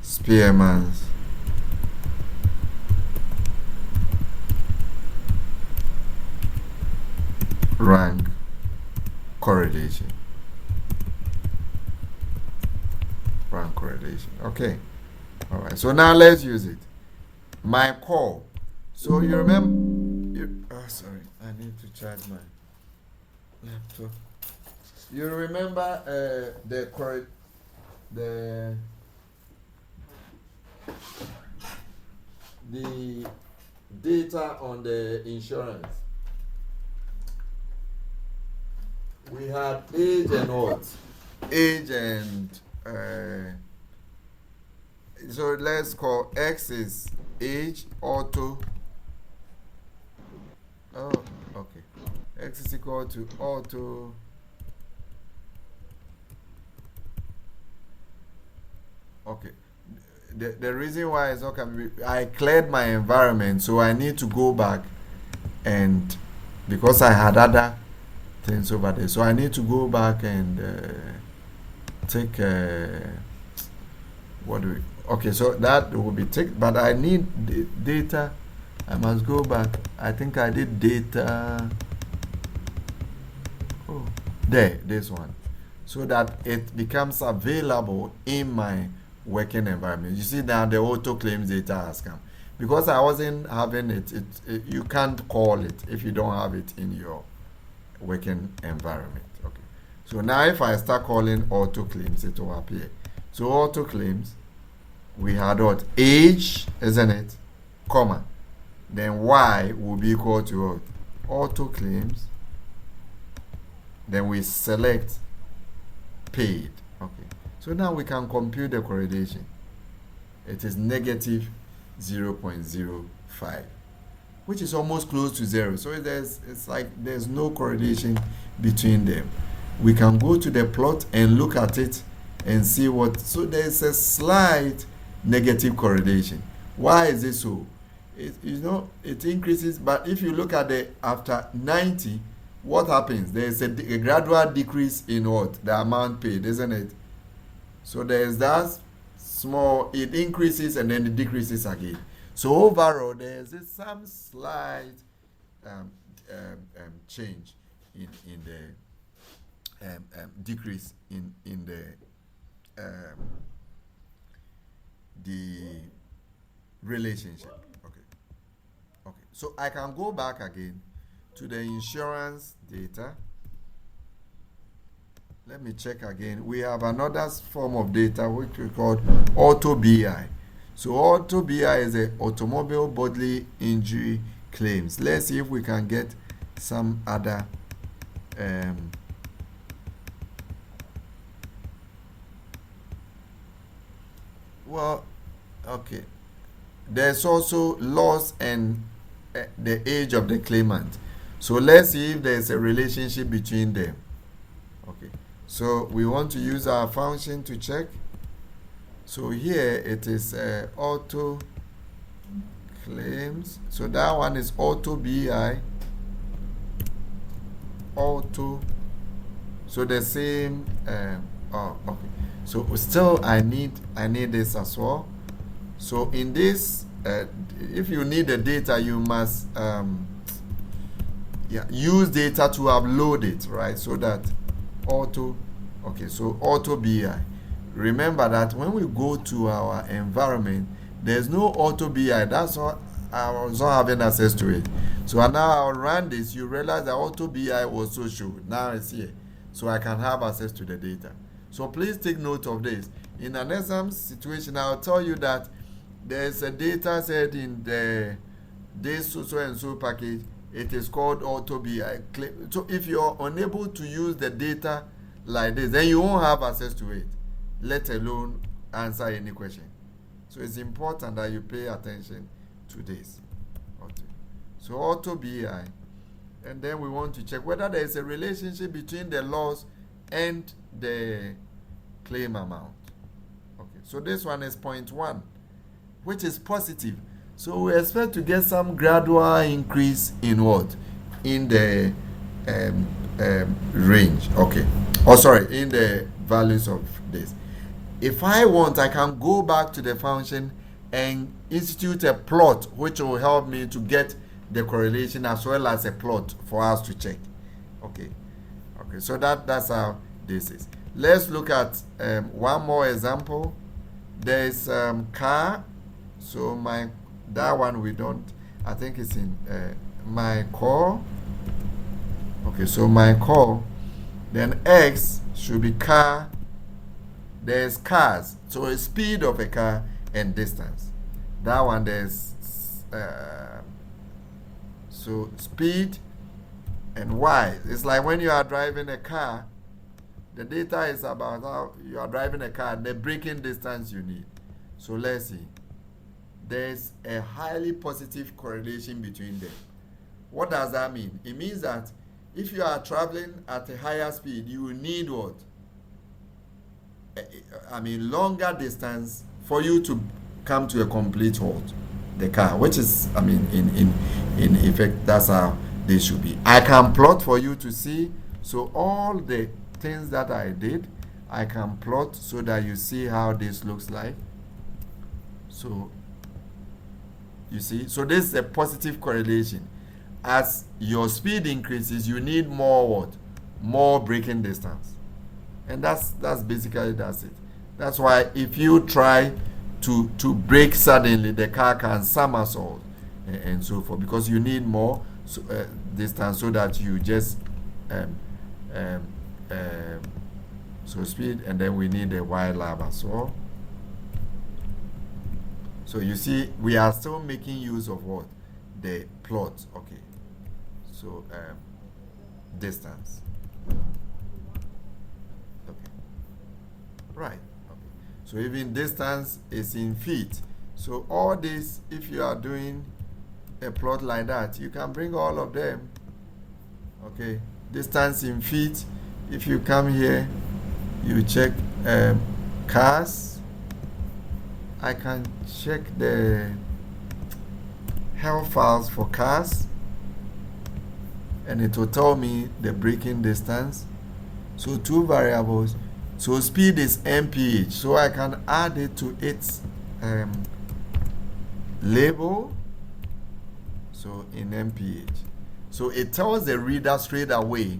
Spearman's rank correlation. Rank correlation. Okay. All right. So now let's use it. My call. So you remember? Sorry. I need to charge my laptop. You remember the data on the insurance. We had age and what? Age and so let's call X is age auto. Oh, okay. X is equal to auto. Okay. The reason why it's not coming, I cleared my environment, so I need to go back, and because I had other things over there, so I need to go back and take okay, so that will be take, but I need the data. I must go back. I think I did data. Oh, this one, so that it becomes available in my working environment. You see now the auto claims data has come because I wasn't having it. You can't call it if you don't have it in your working environment. Okay. So now if I start calling auto claims, it will appear. So auto claims, we had what? Age, isn't it? Comma. Then Y will be equal to what? Auto claims. Then we select paid. Okay. So now we can compute the correlation. It is negative 0.05, which is almost close to 0. So it's like there's no correlation between them. We can go to the plot and look at it and see what. So there's a slight negative correlation. Why is it so? It increases, but if you look at the after 90, what happens? There's a gradual decrease in what? The amount paid, isn't it? So there's that small, it increases and then it decreases again. So overall, there's some slight change in the decrease in the relationship. Okay. So I can go back again to the insurance data. Let me check again. We have another form of data which we call Auto BI. So Auto BI is a automobile bodily injury claims. Let's see if we can get some other Well, okay. There's also loss and the age of the claimant. So let's see if there's a relationship between them. Okay. So we want to use our function to check. So here it is auto claims. So that one is auto BI. Auto. So the same. Oh, okay. So still I need this as well. So in this, if you need the data, you must use data to upload it, right? So that auto. Okay. So auto BI. Remember that when we go to our environment, there's no auto BI. That's what I was not having access to it. So now I'll run this. You realize that auto BI also showed. Now it's here. So I can have access to the data. So please take note of this. In an exam situation, I'll tell you that there's a data set in the this so and so package. It is called auto BI. So if you're unable to use the data like this, then you won't have access to it, let alone answer any question. So it's important that you pay attention to this. Okay. So auto BI. And then we want to check whether there is a relationship between the loss and the claim amount. Okay. So this one is 0.1, which is positive. So we expect to get some gradual increase in what? In the range. Okay. Oh, sorry, in the values of this. If I want, I can go back to the function and institute a plot which will help me to get the correlation as well as a plot for us to check. Okay. Okay, so that's how this is. Let's look at one more example. There's car. So that one we don't, I think it's in my core. Okay, so my core. Then X should be car. There's cars. So a speed of a car and distance. That one there's so speed and Y. It's like when you are driving a car, the data is about how you are driving a car, the braking distance you need. So let's see. There's a highly positive correlation between them. What does that mean? It means that if you are traveling at a higher speed, you will need what? Longer distance for you to come to a complete halt. The car, which is, in effect, that's how they should be. I can plot for you to see. So all the things that I did, I can plot so that you see how this looks like. So you see, so this is a positive correlation. As your speed increases, you need more what? More braking distance. And that's basically that's it. That's why if you try to brake suddenly, the car can somersault and so forth, because you need more distance so that you just so speed, and then we need a Y lab as well. So you see, we are still making use of what? The plot. Okay. So distance. Okay. Right. Okay. So even distance is in feet. So all this, if you are doing a plot like that, you can bring all of them. Okay. Distance in feet. If you come here, you check cars. I can check the health files for cars, and it will tell me the braking distance. So two variables. So speed is mph, so I can add it to its label. So in mph, so it tells the reader straight away.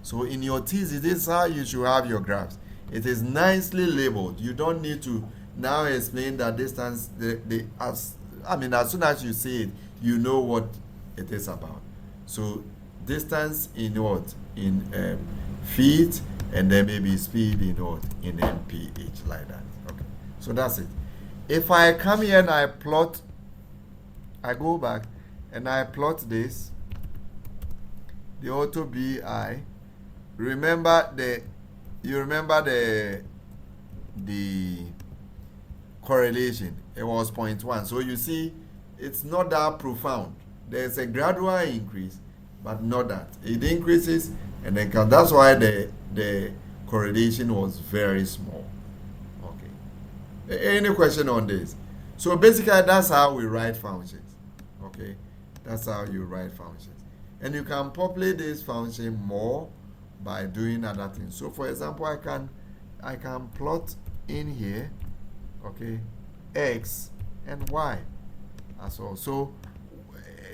So in your TZ, this is how you should have your graphs. It is nicely labeled. You don't need to now explain that distance. As soon as you see it, you know what it is about. So distance in what? In feet, and then maybe speed in what? In mph, like that. Okay. So that's it. If I come here and I plot, I go back and I plot this, the auto BI. You remember the correlation. It was 0.1. So you see, it's not that profound. There's a gradual increase, but not that. It increases and then comes. That's why the correlation was very small. Okay. Any question on this? So basically, that's how we write functions. Okay. That's how you write functions. And you can populate this function more by doing other things. So for example, I can plot in here, okay, x and y as well. So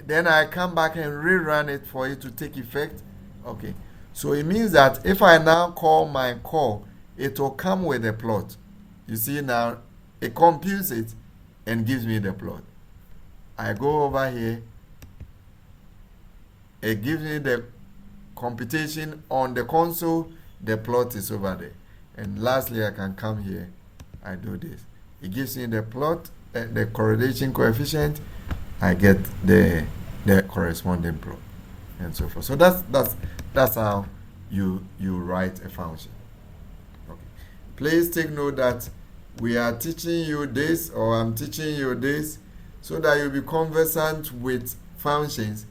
then I come back and rerun it for it to take effect. Okay. So it means that if I now call my call, it will come with a plot. You see now, it computes it and gives me the plot. I go over here, it gives me the computation on the console, the plot is over there. And lastly, I can come here, I do this. It gives me the plot, the correlation coefficient, I get the corresponding plot, and so forth. So that's how you write a function. Okay. Please take note that we are teaching you this, or I'm teaching you this, so that you'll be conversant with functions.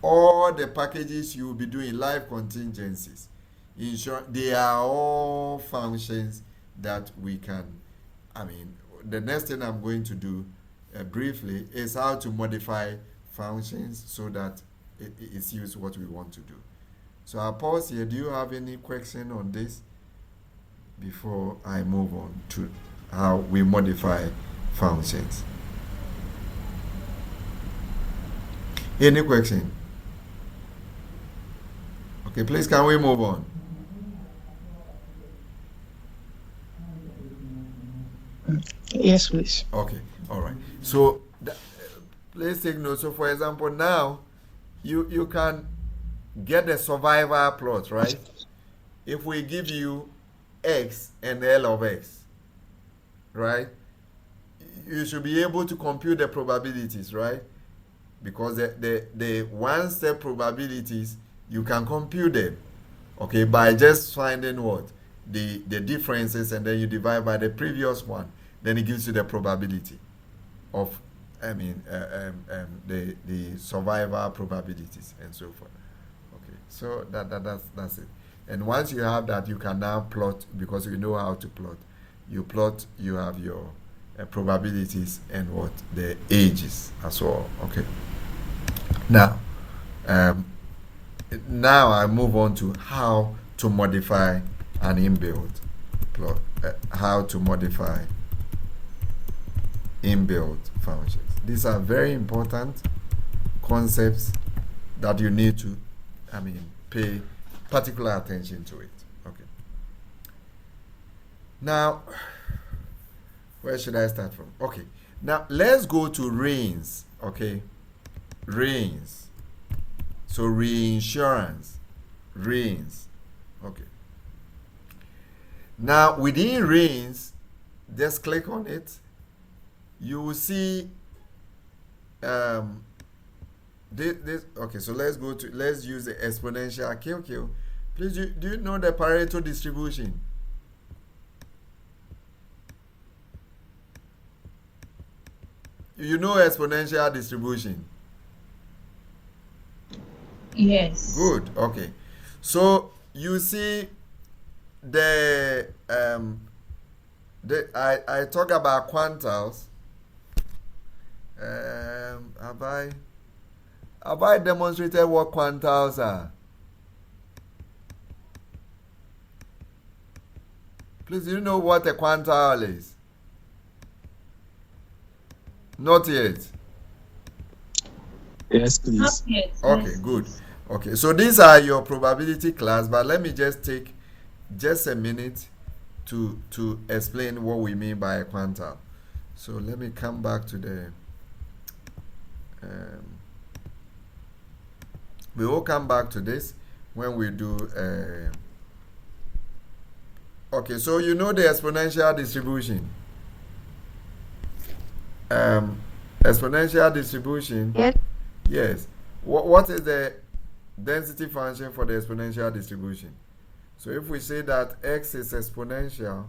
All the packages you will be doing, live contingencies, they are all functions that we can, the next thing I'm going to do briefly is how to modify functions so that it suits what we want to do. So I'll pause here. Do you have any question on this before I move on to how we modify functions? Any question? Okay, please, can we move on? Yes, please. Okay, all right. So please take note. So for example, now you can get the survival plot, right? If we give you x and L of x, right? You should be able to compute the probabilities, right? Because the one-step probabilities, you can compute them, okay, by just finding what? The differences, and then you divide by the previous one. Then it gives you the probability of, the survival probabilities and so forth. Okay, so that's it. And once you have that, you can now plot, because you know how to plot. You plot, you have your probabilities and what? The ages as well. Okay. Now I move on to how to modify an inbuilt plot. How to modify inbuilt functions. These are very important concepts that you need to, pay particular attention to it. Okay. Now, where should I start from? Okay. Now let's go to RAINS. Okay. RAINS. So reinsurance. RAINS. Okay. Now within RAINS, just click on it. You will see this. Okay, so let's use the exponential QQ. Please, do you know the Pareto distribution? You know exponential distribution? Yes. Good. Okay. So you see I talk about quantiles. Have I demonstrated what quantiles are? Please, do you know what a quantile is? Not yet. Yes, please. Not yet. Okay, Yes. good. Okay, so these are your probability class, but let me just take just a minute to explain what we mean by a quantile. So let me come back to the we will come back to this when we do okay, so you know the exponential distribution. Exponential distribution. Yes. Yes. What is the density function for the exponential distribution? So if we say that x is exponential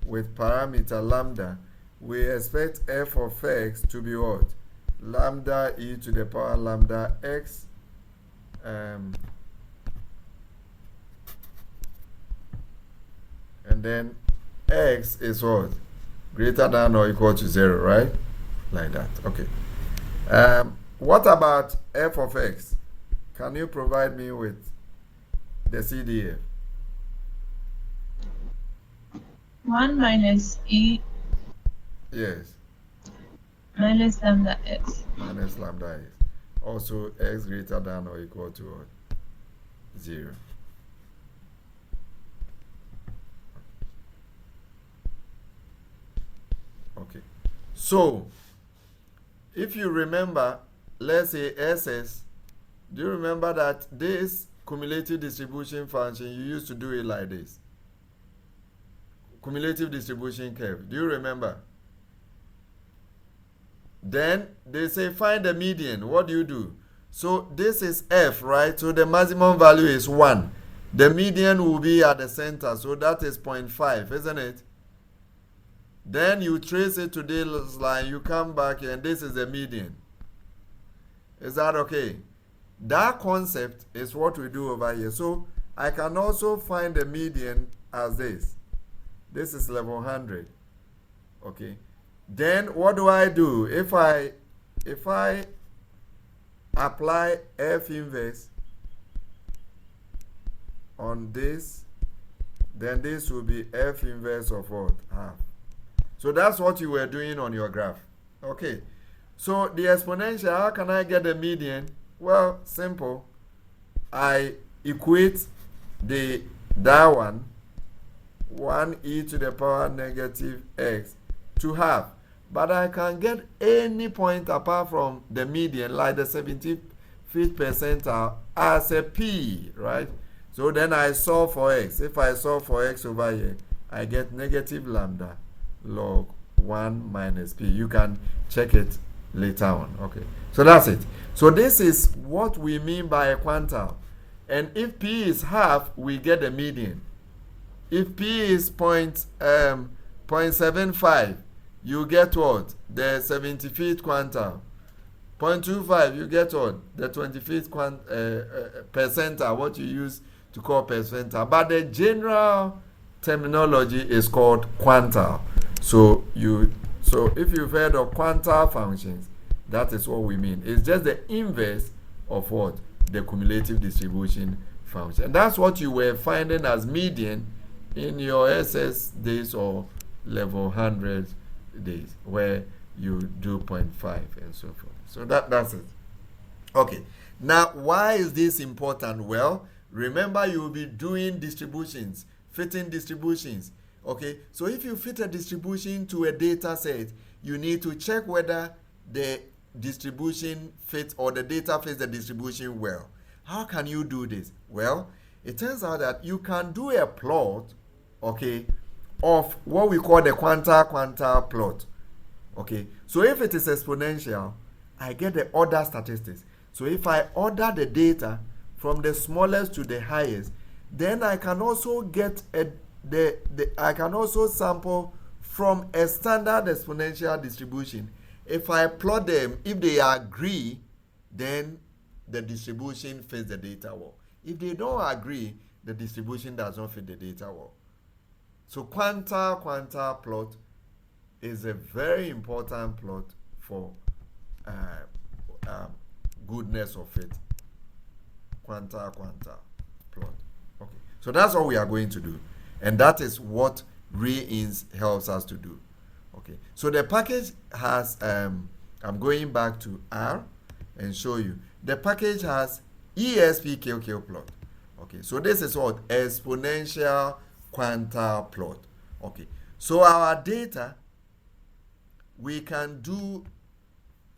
with parameter lambda, we expect f of x to be what? Lambda e to the power lambda x and then x is what? Greater than or equal to 0, right? Like that. Okay. What about f of x? Can you provide me with the CDF? 1 minus e Yes. minus lambda x. Minus lambda x. Also x greater than or equal to what? 0. Okay. So, if you remember, let's say SS, do you remember that this cumulative distribution function, you used to do it like this? Cumulative distribution curve. Do you remember? Then they say find the median. What do you do? So this is f, right? So the maximum value is 1. The median will be at the center. So that is 0.5, isn't it? Then you trace it to this line. You come back here, and this is the median. Is that okay? That concept is what we do over here. So I can also find the median as this. This is level 100. Okay. Then what do I do? If I apply F inverse on this, then this will be F inverse of what? Half. So that's what you were doing on your graph. Okay. So the exponential, how can I get the median? Well, simple. I equate that one, 1e to the power negative x, to half. But I can get any point apart from the median, like the 75th percentile, as a p, right? So then I solve for x. If I solve for x over here, I get negative lambda log 1 minus p. You can check it later on. Okay, so that's it. So this is what we mean by a quantile. And if p is half, we get the median. If p is 0.75, you get what? The 75th quantile. 0.25, you get what? The 25th percentile, what you use to call percentile. But the general terminology is called quantile. So if you've heard of quantile functions, that is what we mean. It's just the inverse of what? The cumulative distribution function. And that's what you were finding as median in your SS days or level 100 days, where you do 0.5 and so forth. So that's it. Okay. Now, why is this important? Well, remember, you will be doing distributions, fitting distributions. Okay. So if you fit a distribution to a data set, you need to check whether the distribution fits or the data fits the distribution well. How can you do this? Well, it turns out that you can do a plot, okay, of what we call the quantile plot. Okay, so if it is exponential, I get the order statistics. So if I order the data from the smallest to the highest, then I can also get I can also sample from a standard exponential distribution. If I plot them, if they agree, then the distribution fits the data well. If they don't agree, the distribution does not fit the data well. So quantile plot is a very important plot for goodness of it. Quantile plot. Okay. So that's what we are going to do. And that is what ReINS helps us to do. Okay. So the package has, I'm going back to R and show you. The package has ESP-QQ plot. Okay. So this is what? Exponential quantile plot. Okay. So our data, we can do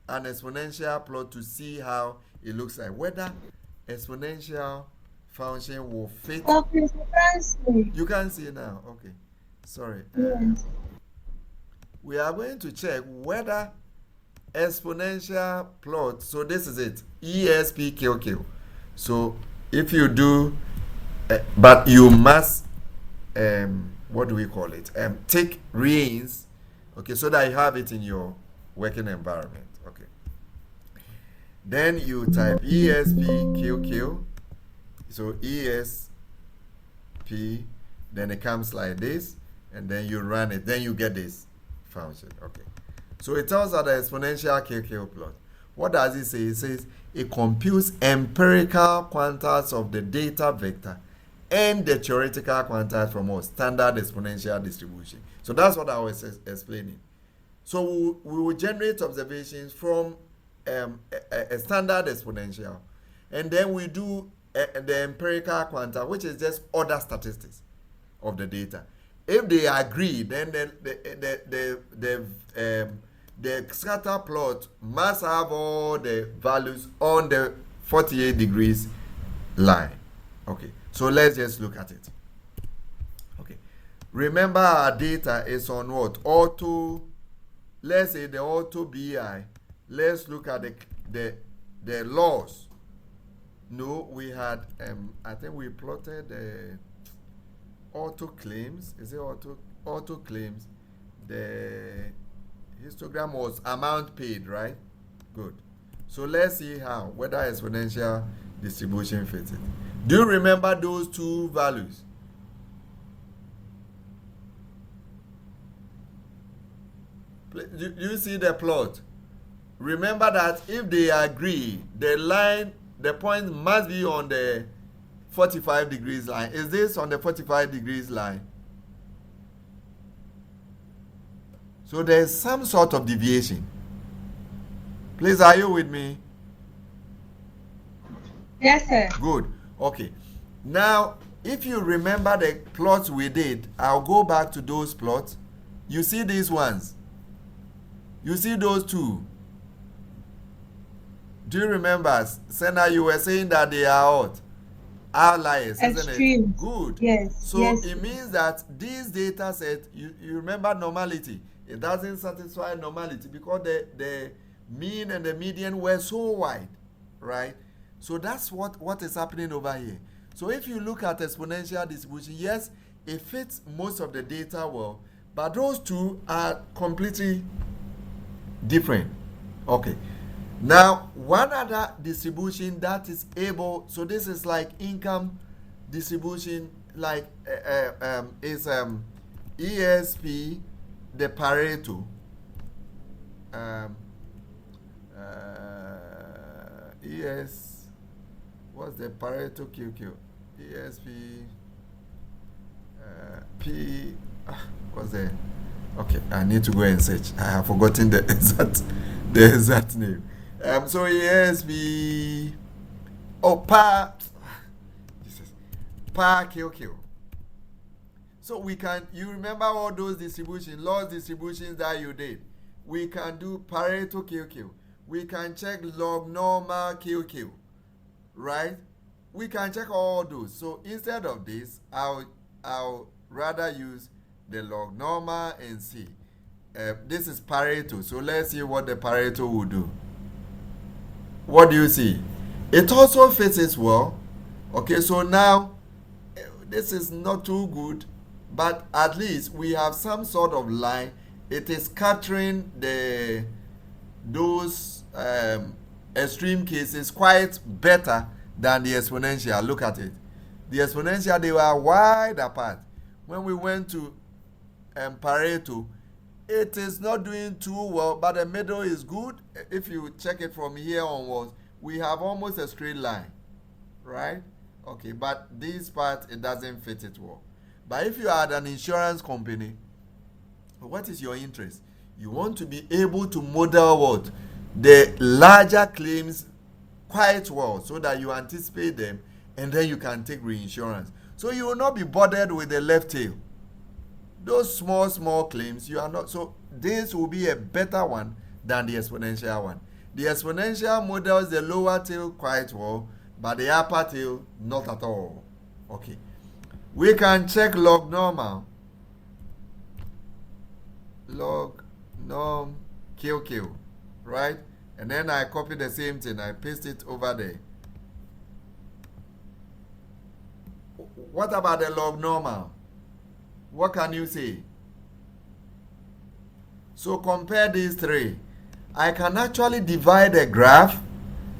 an exponential plot to see how it looks like. Whether exponential function will fit. Okay, you can see. You can see now. Okay. Sorry. Yes. We are going to check whether exponential plot. So this is it. ESP-QQ. So if you do, but you must, what do we call it? Take ReINS Okay, so that you have it in your working environment. Okay. Then you type ESPQQ. So ESP, then it comes like this, and then you run it. Then you get this function. Okay. So it tells us the exponential QQ plot. What does it say? It says it computes empirical quantiles of the data vector and the theoretical quantiles from a standard exponential distribution. So that's what I was explaining. So we will generate observations from a standard exponential, and then we do the empirical quantile, which is just other statistics of the data. If they agree, then the scatter plot must have all the values on the 48 degrees line. Okay, so let's just look at it. Okay, remember our data is on what? Auto, let's say the auto BI. Let's look at the laws. No, we had I think we plotted the auto claims. Is it auto claims? The histogram was amount paid, right? Good. So let's see how, whether exponential distribution fits it. Do you remember those two values? Do you see the plot? Remember that if they agree, the line, the point must be on the 45 degrees line. Is this on the 45 degrees line? So there's some sort of deviation. Please, are you with me? Yes, sir. Good. Okay. Now, if you remember the plots we did, I'll go back to those plots. You see these ones? You see those two? Do you remember, Senna, you were saying that they are what? Outliers, isn't Extreme. it? Good. Yes. So yes. it means that this data set, you remember normality. It doesn't satisfy normality because the mean and the median were so wide, right? So that's what is happening over here. So if you look at exponential distribution, yes, it fits most of the data well, but those two are completely different. Okay. Now, one other distribution that is able, so this is like income distribution, like is ESP, the Pareto. What's the Pareto QQ? ESP, P, what's the, okay, I need to go and search. I have forgotten the exact name. So ESP, par QQ. So we can, you remember all those distributions, loss distributions that you did. We can do Pareto QQ. We can check log normal QQ, right? We can check all those. So instead of this, I'll rather use the log normal and see. This is Pareto. So let's see what the Pareto will do. What do you see? It also fits as well. Okay, so now this is not too good, but at least we have some sort of line. It is capturing those extreme cases quite better than the exponential. Look at it. The exponential, they were wide apart. When we went to Pareto, it is not doing too well, but the middle is good. If you check it from here onwards, we have almost a straight line, right? Okay, but this part, it doesn't fit it well. But if you are an insurance company, what is your interest? You want to be able to model what? The larger claims quite well so that you anticipate them and then you can take reinsurance. So you will not be bothered with the left tail. Those small claims, you are not. So this will be a better one than the exponential one. The exponential models the lower tail quite well, but the upper tail not at all. Okay. We can check log normal. Log norm QQ, right? And then I copy the same thing. I paste it over there. What about the log normal? What can you say? So compare these three. I can actually divide a graph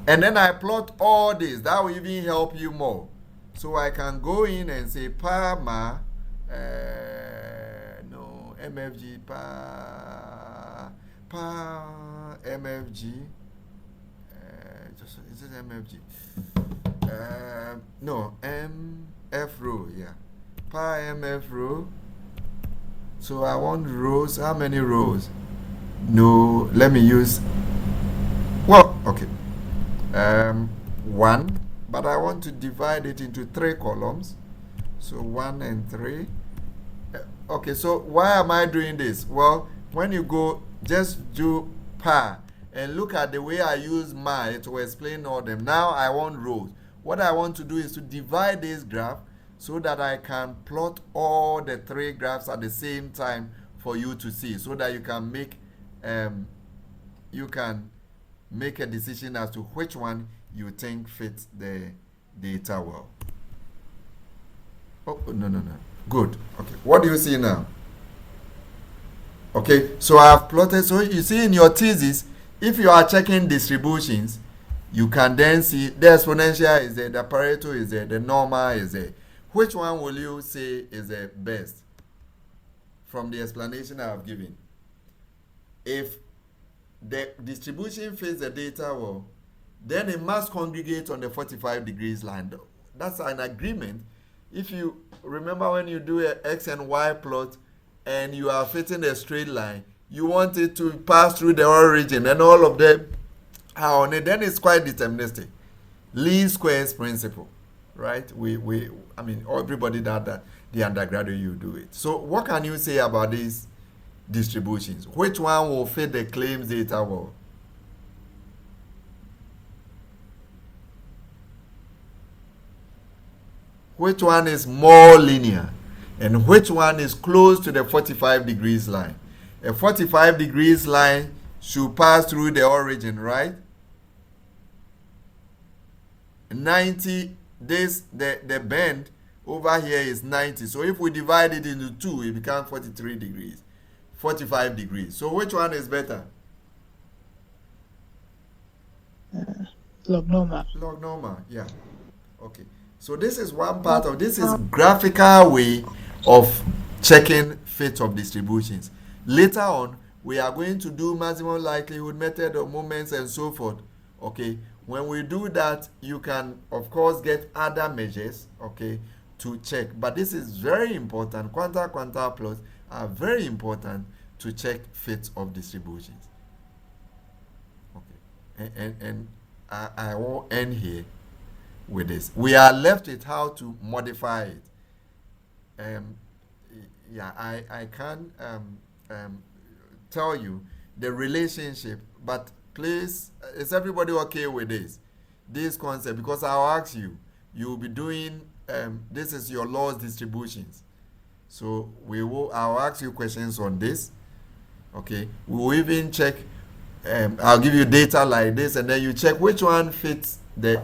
and then I plot all this. That will even help you more. So I can go in and say PAMA, MFG, MFG, is it MFG? No, MF row, yeah. MF row. So I want rows. How many rows? No, let me use, well, okay. 1, but I want to divide it into 3 columns. So 1 and 3. Okay, so why am I doing this? Well, when you go, just do PAR and look at the way I use MA to explain all them. Now I want rows. What I want to do is to divide this graph so that I can plot all the 3 graphs at the same time for you to see, so that you can make a decision as to which one you think fits the data well. Oh, no. Good. Okay. What do you see now? Okay, so I have plotted. So you see in your thesis, if you are checking distributions, you can then see the exponential is there, the Pareto is there, the normal is there. Which one will you say is the best from the explanation I have given? If the distribution fits the data well, then it must congregate on the 45 degrees line. That's an agreement. If you remember when you do an X and Y plot and you are fitting a straight line, you want it to pass through the origin and all of them are on it, then it's quite deterministic. Least squares principle, right? I mean, everybody that the undergraduate, you do it. So what can you say about these distributions? Which one will fit the claims data well? Which one is more linear? And which one is close to the 45 degrees line? A 45 degrees line should pass through the origin, right? 90, the bend over here is 90. So if we divide it into 2, it becomes 43 degrees, 45 degrees. So which one is better? Log normal. Log normal, yeah. Okay. So this is one part of this is graphical way of checking fit of distributions. Later on, we are going to do maximum likelihood method of moments and so forth. Okay. When we do that, you can of course get other measures, okay, to check. But this is very important. Quantile plots are very important to check fit of distributions. Okay. And I will end here with this. We are left with how to modify it. I can't tell you the relationship, but please, is everybody okay with this concept? Because I'll ask you, you'll be doing this is your loss distributions. So I'll ask you questions on this. Okay, we will even check. I'll give you data like this, and then you check which one fits the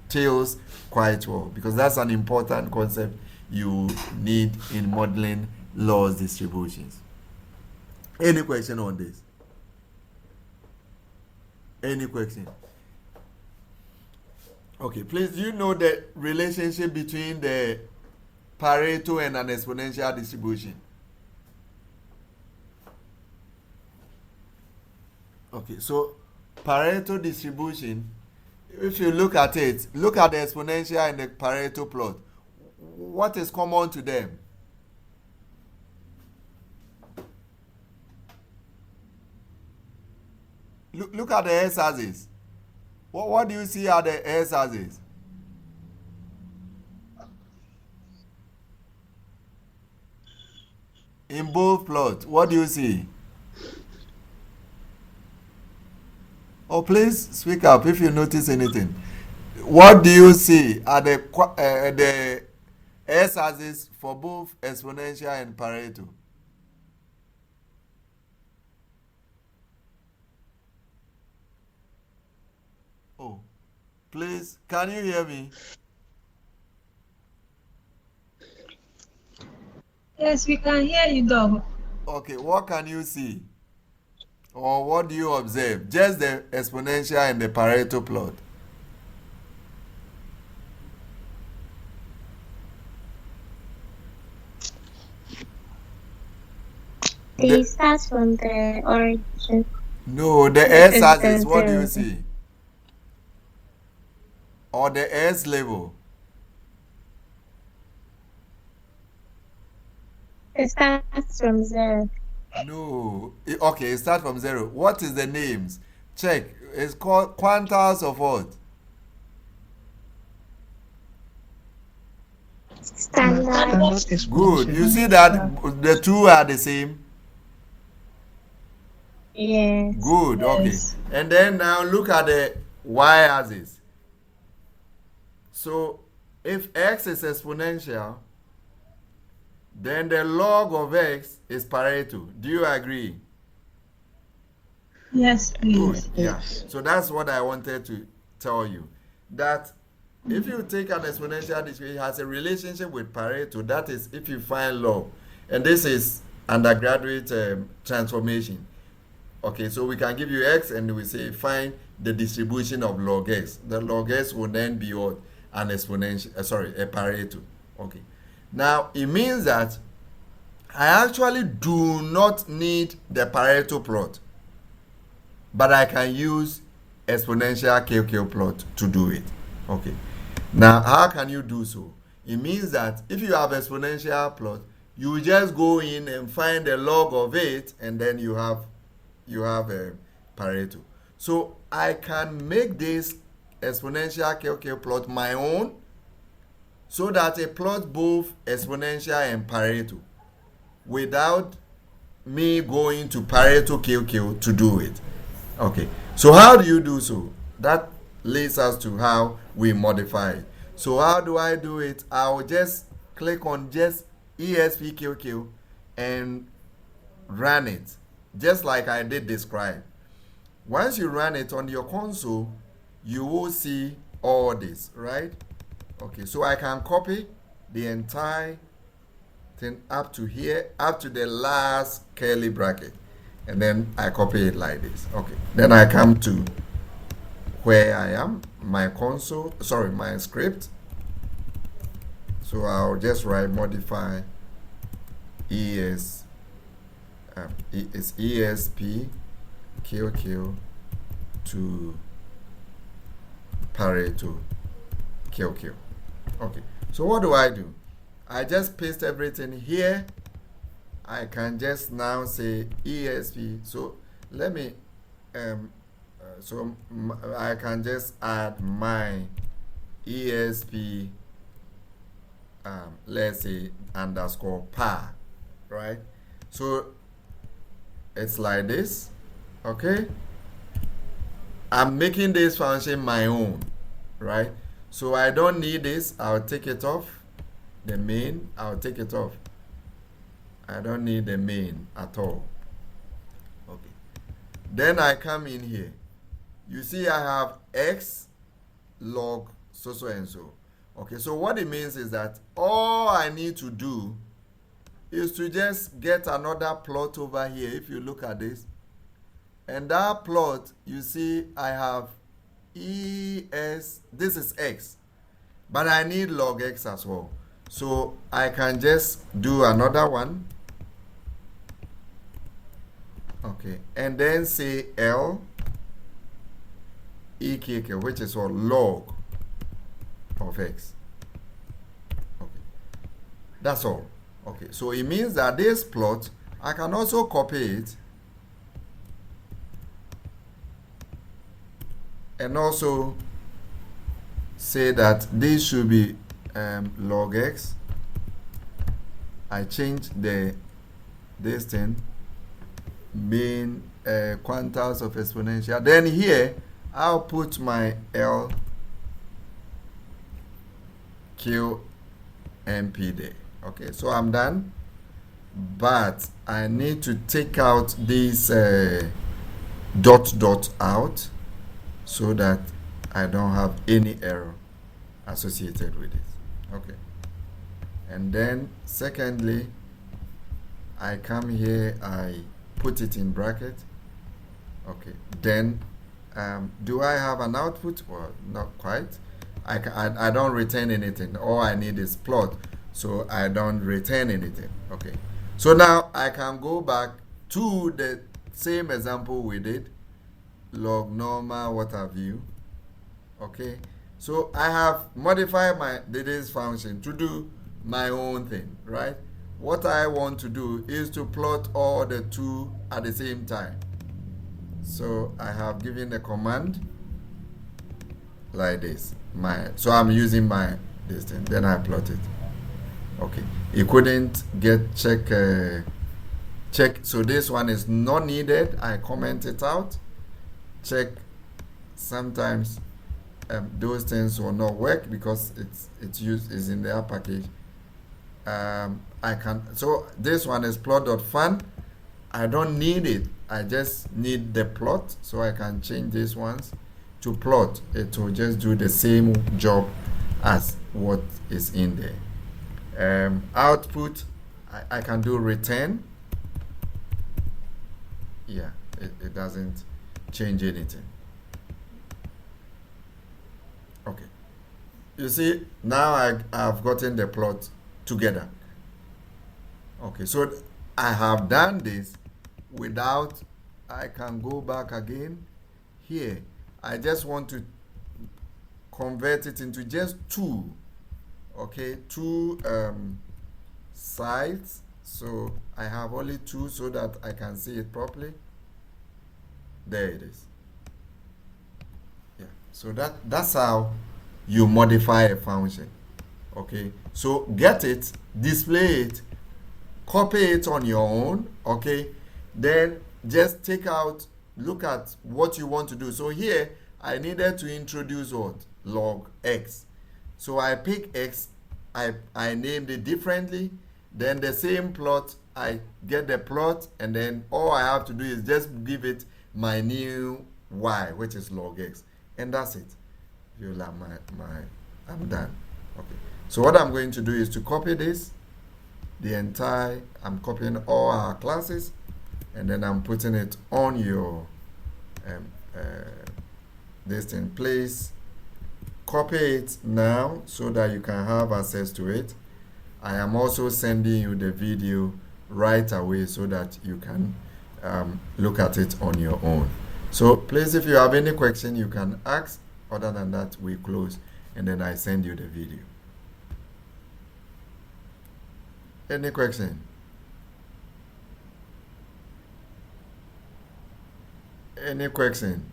tails quite well, because that's an important concept you need in modeling loss distributions. Any question on this? Any question? Okay, please, do you know the relationship between the Pareto and an exponential distribution? Okay, so Pareto distribution, if you look at it, look at the exponential and the Pareto plot. What is common to them? Look at the S-axis. What do you see at the S-axis? In both plots, what do you see? Oh, please speak up if you notice anything. What do you see at the S-axis for both exponential and Pareto? Oh, please, can you hear me? Yes, we can hear you, Doug. Okay, what can you see? Or what do you observe? Just the exponential and the Pareto plot. It starts from the origin. No, the S axis, what do you see? Or the S level? It starts from 0. No. Okay, it starts from 0. What is the names? Check. It's called quantiles of what? Standard. Standard Good. exponential. You see that the two are the same? Yes. Good. Okay. Yes. And then now look at the y-axis. So if x is exponential, then the log of x is Pareto. Do you agree? Yes, Good. please. Yeah. So that's what I wanted to tell you. That if you take an exponential distribution, it has a relationship with Pareto. That is, if you find log. And this is undergraduate transformation. Okay, so we can give you x and we say find the distribution of log x. The log x will then be what? An exponential, a Pareto. Okay. Now, it means that I actually do not need the Pareto plot, but I can use exponential QQ plot to do it. Okay. Now, how can you do so? It means that if you have exponential plot, you just go in and find the log of it, and then you have a Pareto. So I can make this exponential QQ plot my own, so that I plot both exponential and Pareto without me going to Pareto QQ to do it. Okay, so how do you do so? That leads us to how we modify it. So how do I do it? I'll just click on just ESPQQ and run it, just like I did describe. Once you run it on your console, you will see all this, right? Okay, so I can copy the entire thing up to here, up to the last curly bracket, and then I copy it like this. Okay, then I come to where I am, my console, my script. So I'll just write modify ESP QQ to Pareto QQ. Okay, so what do? I just paste everything here. I can just now say ESP. So let me I can just add my ESP let's say underscore par, right? So it's like this. Okay, I'm making this function my own, right? So I don't need this. I'll take it off. The main, I'll take it off. I don't need the main at all. Okay. Then I come in here. You see I have x log so and so. Okay, so what it means is that all I need to do is to just get another plot over here. If you look at this, and that plot, you see I have this is x, but I need log x as well. So I can just do another one. Okay, and then say L EKK, which is what? Log of x. Okay, that's all. Okay, so it means that this plot, I can also copy it and also say that this should be log x. I change this thing being quantiles of exponential. Then here I'll put my L Q MP there. Okay, so I'm done, but I need to take out this dot out so that I don't have any error associated with it. Okay, and then secondly, I come here, I put it in bracket, Okay, then do I have an output? Well, not quite. I don't return anything. All I need is plot, so I don't return anything. Okay, so now I can go back to the same example we did, log normal, what have you. Okay, so I have modified this function to do my own thing, right? What I want to do is to plot all the two at the same time. So I have given the command like this. So I'm using this thing. Then I plot it. Okay. It couldn't get check. So this one is not needed. I comment it out. Check. Sometimes those things will not work because it's in their package. So this one is plot.fun. I don't need it. I just need the plot, so I can change these ones to plot. It will just do the same job as what is in there. Output, I can do return. Yeah, it doesn't change anything. Okay. You see, now I've gotten the plot together. Okay, so I have done this without, I can go back again here. I just want to convert it into just two, okay, two sides. So I have only two so that I can see it properly. There it is. Yeah, so that's how you modify a function. Okay, so get it, display it, copy it on your own. Okay, then just take out, look at what you want to do. So here I needed to introduce what? Log x. So I pick x, I named it differently, then the same plot, I get the plot, and then all I have to do is just give it my new y, which is log x, and that's it. You'll have I'm done. Okay, so what I'm going to do is to copy this, I'm copying all our classes, and then I'm putting it on your this in place. Copy it now so that you can have access to it. I am also sending you the video right away so that you can look at it on your own. So please, if you have any question, you can ask. Other than that, we close and then I send you the video. Any question? Any question?